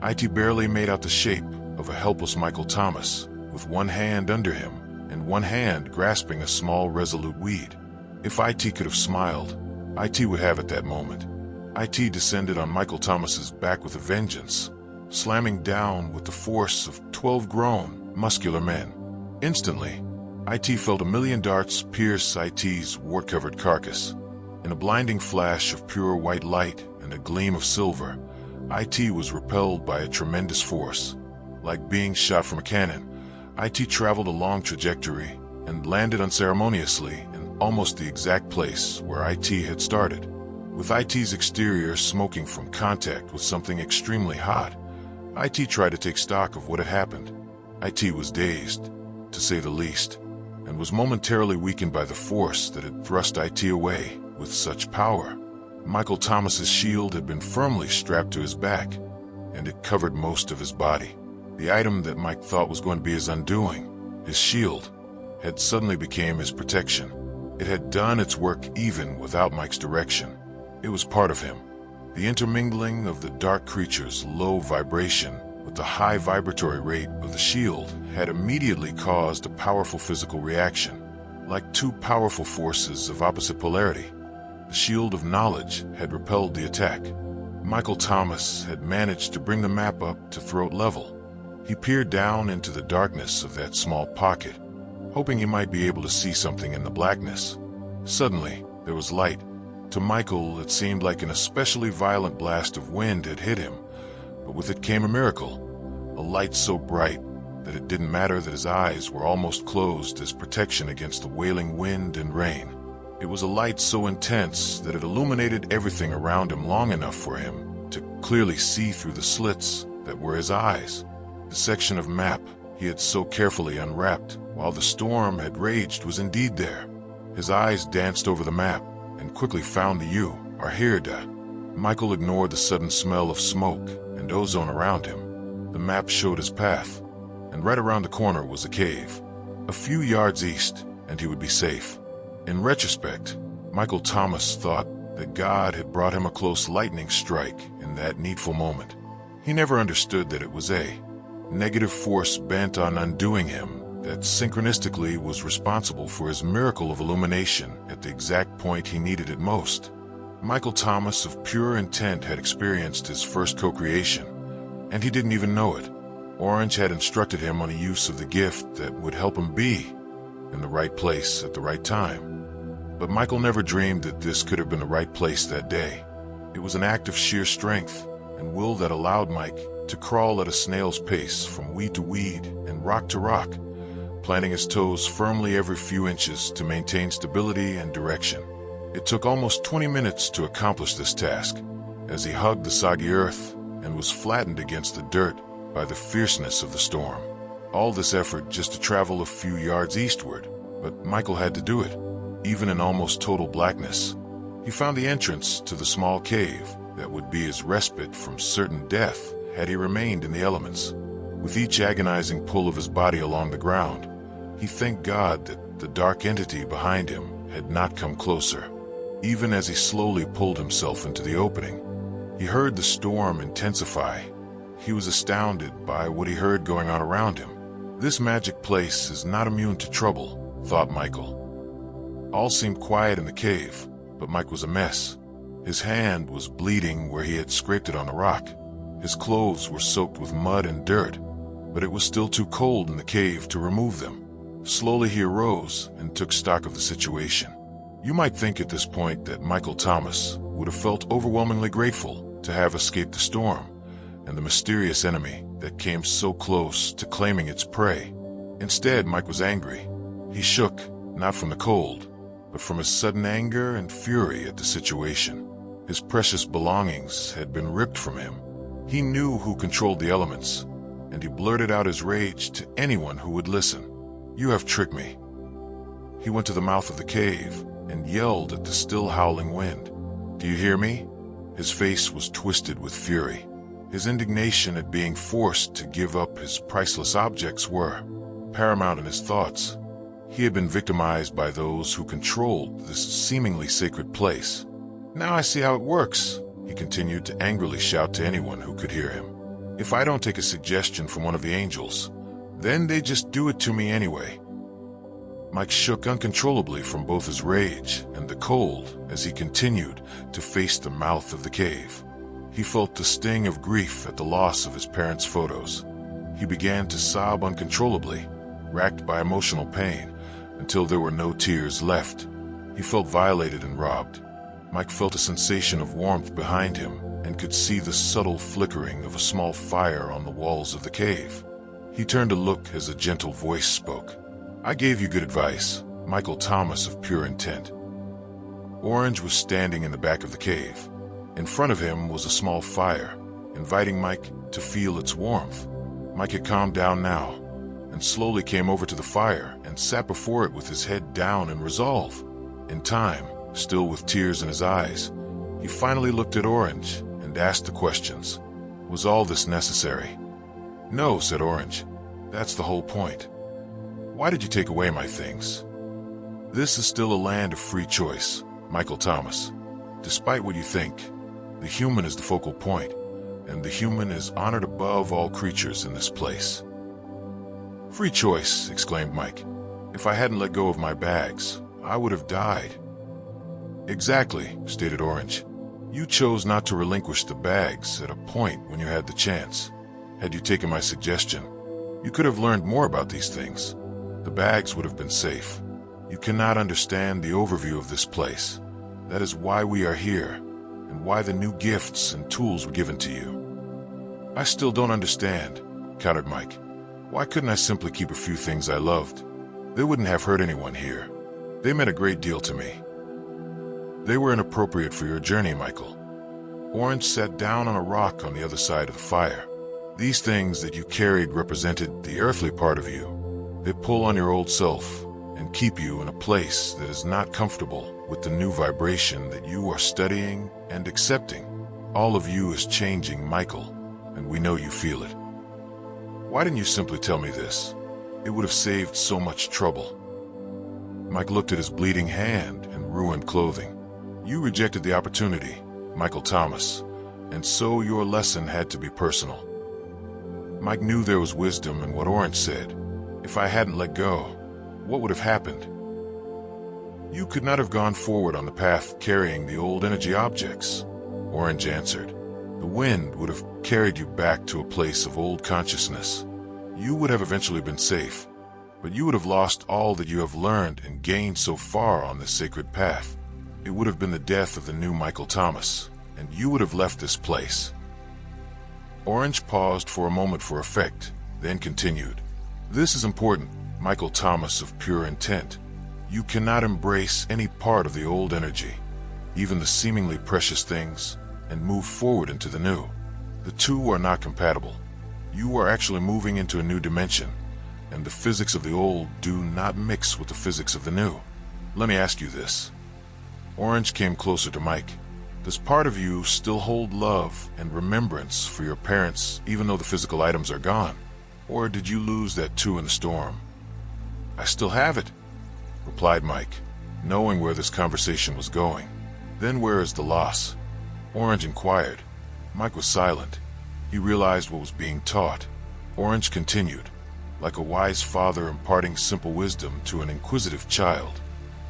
IT barely made out the shape of a helpless Michael Thomas, with one hand under him and one hand grasping a small resolute weed. If IT could have smiled, IT would have at that moment. IT descended on Michael Thomas's back with a vengeance, slamming down with the force of 12 grown, muscular men. Instantly, IT felt a million darts pierce IT's wart-covered carcass. In a blinding flash of pure white light and a gleam of silver, IT was repelled by a tremendous force. Like being shot from a cannon, IT traveled a long trajectory and landed unceremoniously in almost the exact place where IT had started. With IT's exterior smoking from contact with something extremely hot, IT tried to take stock of what had happened. IT was dazed, to say the least, and was momentarily weakened by the force that had thrust IT away with such power. Michael Thomas's shield had been firmly strapped to his back, and it covered most of his body. The item that Mike thought was going to be his undoing, his shield, had suddenly become his protection. It had done its work even without Mike's direction. It was part of him. The intermingling of the dark creature's low vibration with the high vibratory rate of the shield had immediately caused a powerful physical reaction. Like two powerful forces of opposite polarity, the shield of knowledge had repelled the attack. Michael Thomas had managed to bring the map up to throat level. He peered down into the darkness of that small pocket, hoping he might be able to see something in the blackness. Suddenly, there was light. To Michael, it seemed like an especially violent blast of wind had hit him, but with it came a miracle, a light so bright that it didn't matter that his eyes were almost closed as protection against the wailing wind and rain. It was a light so intense that it illuminated everything around him long enough for him to clearly see through the slits that were his eyes. The section of map he had so carefully unwrapped while the storm had raged was indeed there. His eyes danced over the map and quickly found the U, or Hirda. Michael ignored the sudden smell of smoke and ozone around him. The map showed his path, and right around the corner was a cave. A few yards east, and he would be safe. In retrospect, Michael Thomas thought that God had brought him a close lightning strike in that needful moment. He never understood that it was a negative force bent on undoing him that synchronistically was responsible for his miracle of illumination at the exact point he needed it most. Michael Thomas of pure intent had experienced his first co-creation, and he didn't even know it. Orange had instructed him on the use of the gift that would help him be in the right place at the right time. But Michael never dreamed that this could have been the right place that day. It was an act of sheer strength and will that allowed Mike to crawl at a snail's pace from weed to weed and rock to rock, planting his toes firmly every few inches to maintain stability and direction. It took almost 20 minutes to accomplish this task, as he hugged the soggy earth and was flattened against the dirt by the fierceness of the storm. All this effort just to travel a few yards eastward, but Michael had to do it, even in almost total blackness. He found the entrance to the small cave that would be his respite from certain death had he remained in the elements. With each agonizing pull of his body along the ground, he thanked God that the dark entity behind him had not come closer. Even as he slowly pulled himself into the opening, he heard the storm intensify. He was astounded by what he heard going on around him. This magic place is not immune to trouble, thought Michael. All seemed quiet in the cave, but Mike was a mess. His hand was bleeding where he had scraped it on the rock. His clothes were soaked with mud and dirt, but it was still too cold in the cave to remove them. Slowly he arose and took stock of the situation. You might think at this point that Michael Thomas would have felt overwhelmingly grateful to have escaped the storm and the mysterious enemy that came so close to claiming its prey. Instead, Mike was angry. He shook, not from the cold, but from his sudden anger and fury at the situation. His precious belongings had been ripped from him. He knew who controlled the elements, and he blurted out his rage to anyone who would listen. "You have tricked me." He went to the mouth of the cave and yelled at the still howling wind. "Do you hear me?" His face was twisted with fury. His indignation at being forced to give up his priceless objects were paramount in his thoughts. He had been victimized by those who controlled this seemingly sacred place. "Now I see how it works," he continued to angrily shout to anyone who could hear him. "If I don't take a suggestion from one of the angels, then they just do it to me anyway." Mike shook uncontrollably from both his rage and the cold as he continued to face the mouth of the cave. He felt the sting of grief at the loss of his parents' photos. He began to sob uncontrollably, racked by emotional pain, until there were no tears left. He felt violated and robbed. Mike felt a sensation of warmth behind him and could see the subtle flickering of a small fire on the walls of the cave. He turned to look as a gentle voice spoke. "I gave you good advice. Michael Thomas of pure intent. Orange was standing in the back of the cave. In front of him was a small fire, inviting Mike to feel its warmth. Mike had calmed down now, and slowly came over to the fire and sat before it with his head down in resolve. In time, still with tears in his eyes, he finally looked at Orange and asked the questions. Was all this necessary? No, said Orange. That's the whole point. Why did you take away my things? This is still a land of free choice, Michael Thomas. Despite what you think, the human is the focal point, and the human is honored above all creatures in this place. Free choice, exclaimed Mike. If I hadn't let go of my bags, I would have died. Exactly, stated Orange. You chose not to relinquish the bags at a point when you had the chance. Had you taken my suggestion, you could have learned more about these things. The bags would have been safe. You cannot understand the overview of this place. That is why we are here, and why the new gifts and tools were given to you. I still don't understand, countered Mike. Why couldn't I simply keep a few things I loved? They wouldn't have hurt anyone here. They meant a great deal to me. They were inappropriate for your journey, Michael. Orange sat down on a rock on the other side of the fire. These things that you carried represented the earthly part of you. They pull on your old self and keep you in a place that is not comfortable with the new vibration that you are studying and accepting. All of you is changing, Michael, and we know you feel it. Why didn't you simply tell me this? It would have saved so much trouble. Mike looked at his bleeding hand and ruined clothing. You rejected the opportunity, Michael Thomas, and so your lesson had to be personal. Mike knew there was wisdom in what Orange said. If I hadn't let go, what would have happened? You could not have gone forward on the path carrying the old energy objects, Orange answered. The wind would have carried you back to a place of old consciousness. You would have eventually been safe, but you would have lost all that you have learned and gained so far on this sacred path. It would have been the death of the new Michael Thomas, and you would have left this place. Orange paused for a moment for effect, then continued. This is important, Michael Thomas of pure intent. You cannot embrace any part of the old energy, even the seemingly precious things, and move forward into the new. The two are not compatible. You are actually moving into a new dimension, and the physics of the old do not mix with the physics of the new. Let me ask you this. Orange came closer to Mike. Does part of you still hold love and remembrance for your parents even though the physical items are gone? Or did you lose that too in the storm? I still have it, replied Mike, knowing where this conversation was going. Then where is the loss? Orange inquired. Mike was silent. He realized what was being taught. Orange continued, like a wise father imparting simple wisdom to an inquisitive child.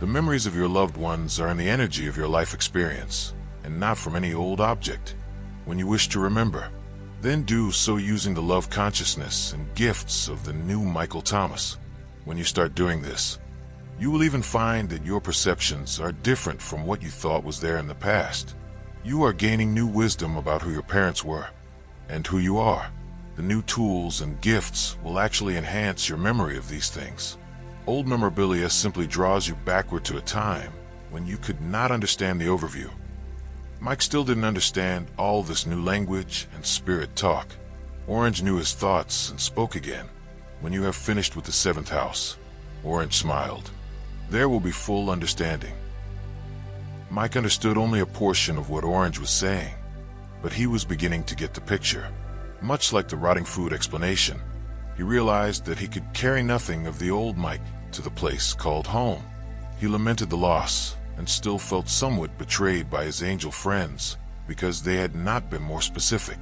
The memories of your loved ones are in the energy of your life experience, and not from any old object. When you wish to remember, then do so using the love consciousness and gifts of the new Michael Thomas. When you start doing this, you will even find that your perceptions are different from what you thought was there in the past. You are gaining new wisdom about who your parents were and who you are. The new tools and gifts will actually enhance your memory of these things. Old memorabilia simply draws you backward to a time when you could not understand the overview. Mike still didn't understand all this new language and spirit talk. Orange knew his thoughts and spoke again. When you have finished with the seventh house, Orange smiled. There will be full understanding. Mike understood only a portion of what Orange was saying, but he was beginning to get the picture. Much like the rotting food explanation, he realized that he could carry nothing of the old Mike to the place called home. He lamented the loss and still felt somewhat betrayed by his angel friends because they had not been more specific.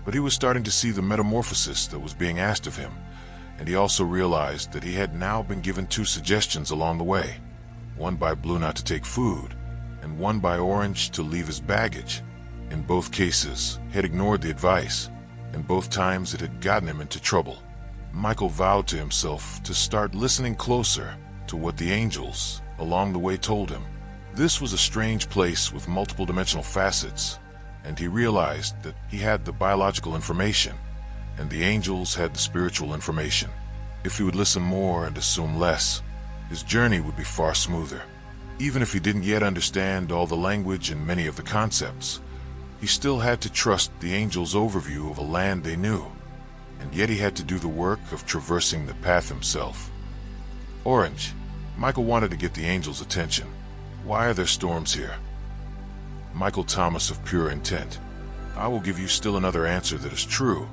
But he was starting to see the metamorphosis that was being asked of him, and he also realized that he had now been given two suggestions along the way, one by Blue not to take food, and one by Orange to leave his baggage. In both cases, he had ignored the advice, and both times it had gotten him into trouble. Michael vowed to himself to start listening closer to what the angels along the way told him. This was a strange place with multiple dimensional facets, and he realized that he had the biological information, and the angels had the spiritual information. If he would listen more and assume less, his journey would be far smoother. Even if he didn't yet understand all the language and many of the concepts, he still had to trust the angels' overview of a land they knew, and yet he had to do the work of traversing the path himself. Orange. Michael wanted to get the angels' attention. Why are there storms here? Michael Thomas of pure intent. I will give you still another answer that is true,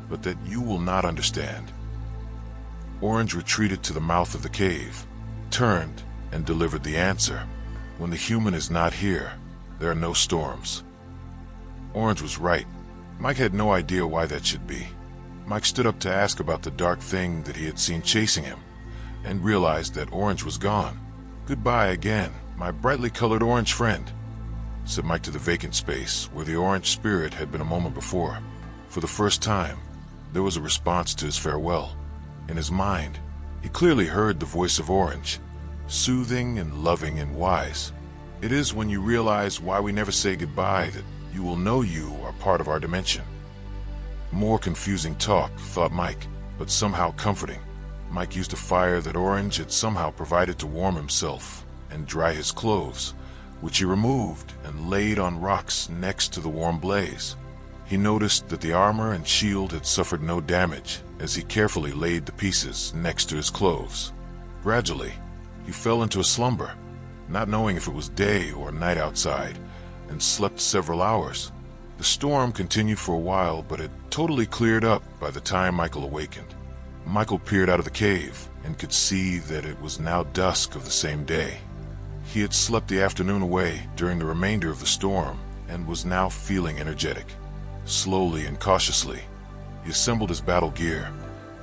but that you will not understand. Orange retreated to the mouth of the cave, turned, and delivered the answer. When the human is not here, there are no storms. Orange was right. Mike had no idea why that should be. Mike stood up to ask about the dark thing that he had seen chasing him, and realized that Orange was gone. Goodbye again, my brightly colored orange friend, said Mike to the vacant space where the orange spirit had been a moment before. For the first time, there was a response to his farewell. In his mind, he clearly heard the voice of Orange, soothing and loving and wise. It is when you realize why we never say goodbye that you will know you are part of our dimension. More confusing talk, thought Mike, but somehow comforting. Mike used a fire that Orange had somehow provided to warm himself and dry his clothes, which he removed and laid on rocks next to the warm blaze. He noticed that the armor and shield had suffered no damage as he carefully laid the pieces next to his clothes. Gradually, he fell into a slumber, not knowing if it was day or night outside, and slept several hours. The storm continued for a while, but it totally cleared up by the time Michael awakened. Michael peered out of the cave and could see that it was now dusk of the same day. He had slept the afternoon away during the remainder of the storm and was now feeling energetic. Slowly and cautiously, he assembled his battle gear,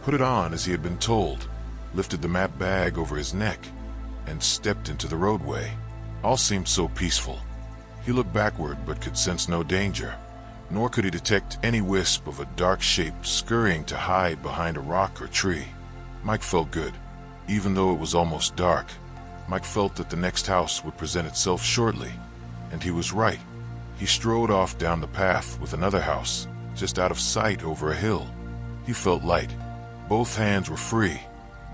put it on as he had been told, lifted the map bag over his neck, and stepped into the roadway. All seemed so peaceful. He looked backward but could sense no danger, nor could he detect any wisp of a dark shape scurrying to hide behind a rock or tree. Mike felt good, even though it was almost dark. Mike felt that the next house would present itself shortly, and he was right. He strode off down the path with another house, just out of sight over a hill. He felt light. Both hands were free,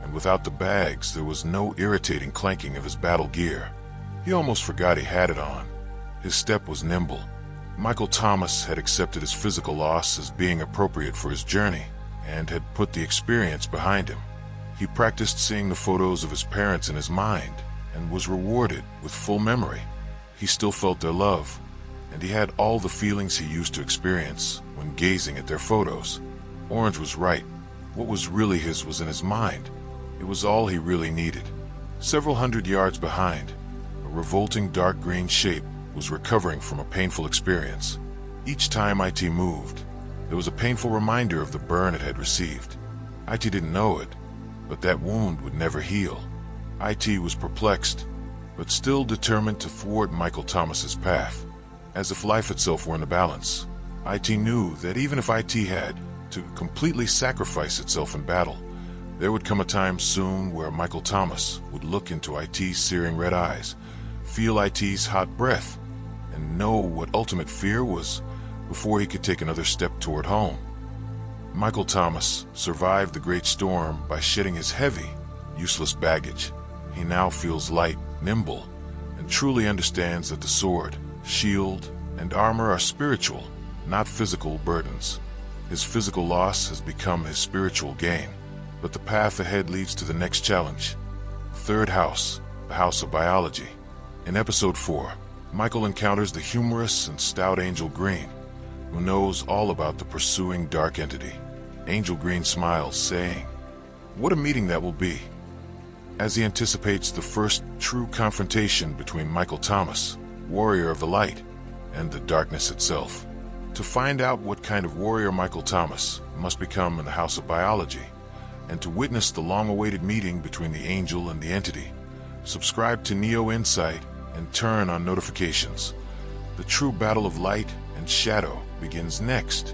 and without the bags there was no irritating clanking of his battle gear. He almost forgot he had it on. His step was nimble. Michael Thomas had accepted his physical loss as being appropriate for his journey, and had put the experience behind him. He practiced seeing the photos of his parents in his mind, and was rewarded with full memory. He still felt their love, and he had all the feelings he used to experience when gazing at their photos. Orange was right. What was really his was in his mind. It was all he really needed. Several hundred yards behind, a revolting dark green shape was recovering from a painful experience. Each time IT moved, there was a painful reminder of the burn it had received. IT didn't know it, but that wound would never heal. IT was perplexed, but still determined to thwart Michael Thomas's path. As if life itself were in the balance, IT knew that even if IT had to completely sacrifice itself in battle, there would come a time soon where Michael Thomas would look into IT's searing red eyes, feel IT's hot breath, and know what ultimate fear was before he could take another step toward home. Michael Thomas survived the great storm by shedding his heavy, useless baggage. He now feels light, nimble, and truly understands that the sword, shield, and armor are spiritual, not physical burdens. His physical loss has become his spiritual gain, but the path ahead leads to the next challenge. Third house, the house of biology. In episode 4, Michael encounters the humorous and stout Angel Green, who knows all about the pursuing dark entity. Angel Green smiles, saying, "What a meeting that will be," as he anticipates the first true confrontation between Michael Thomas, warrior of the light, and the darkness itself. To find out what kind of warrior Michael Thomas must become in the house of biology, and to witness the long-awaited meeting between the angel and the entity, subscribe to Neo Insight and turn on notifications. The true battle of light and shadow begins next.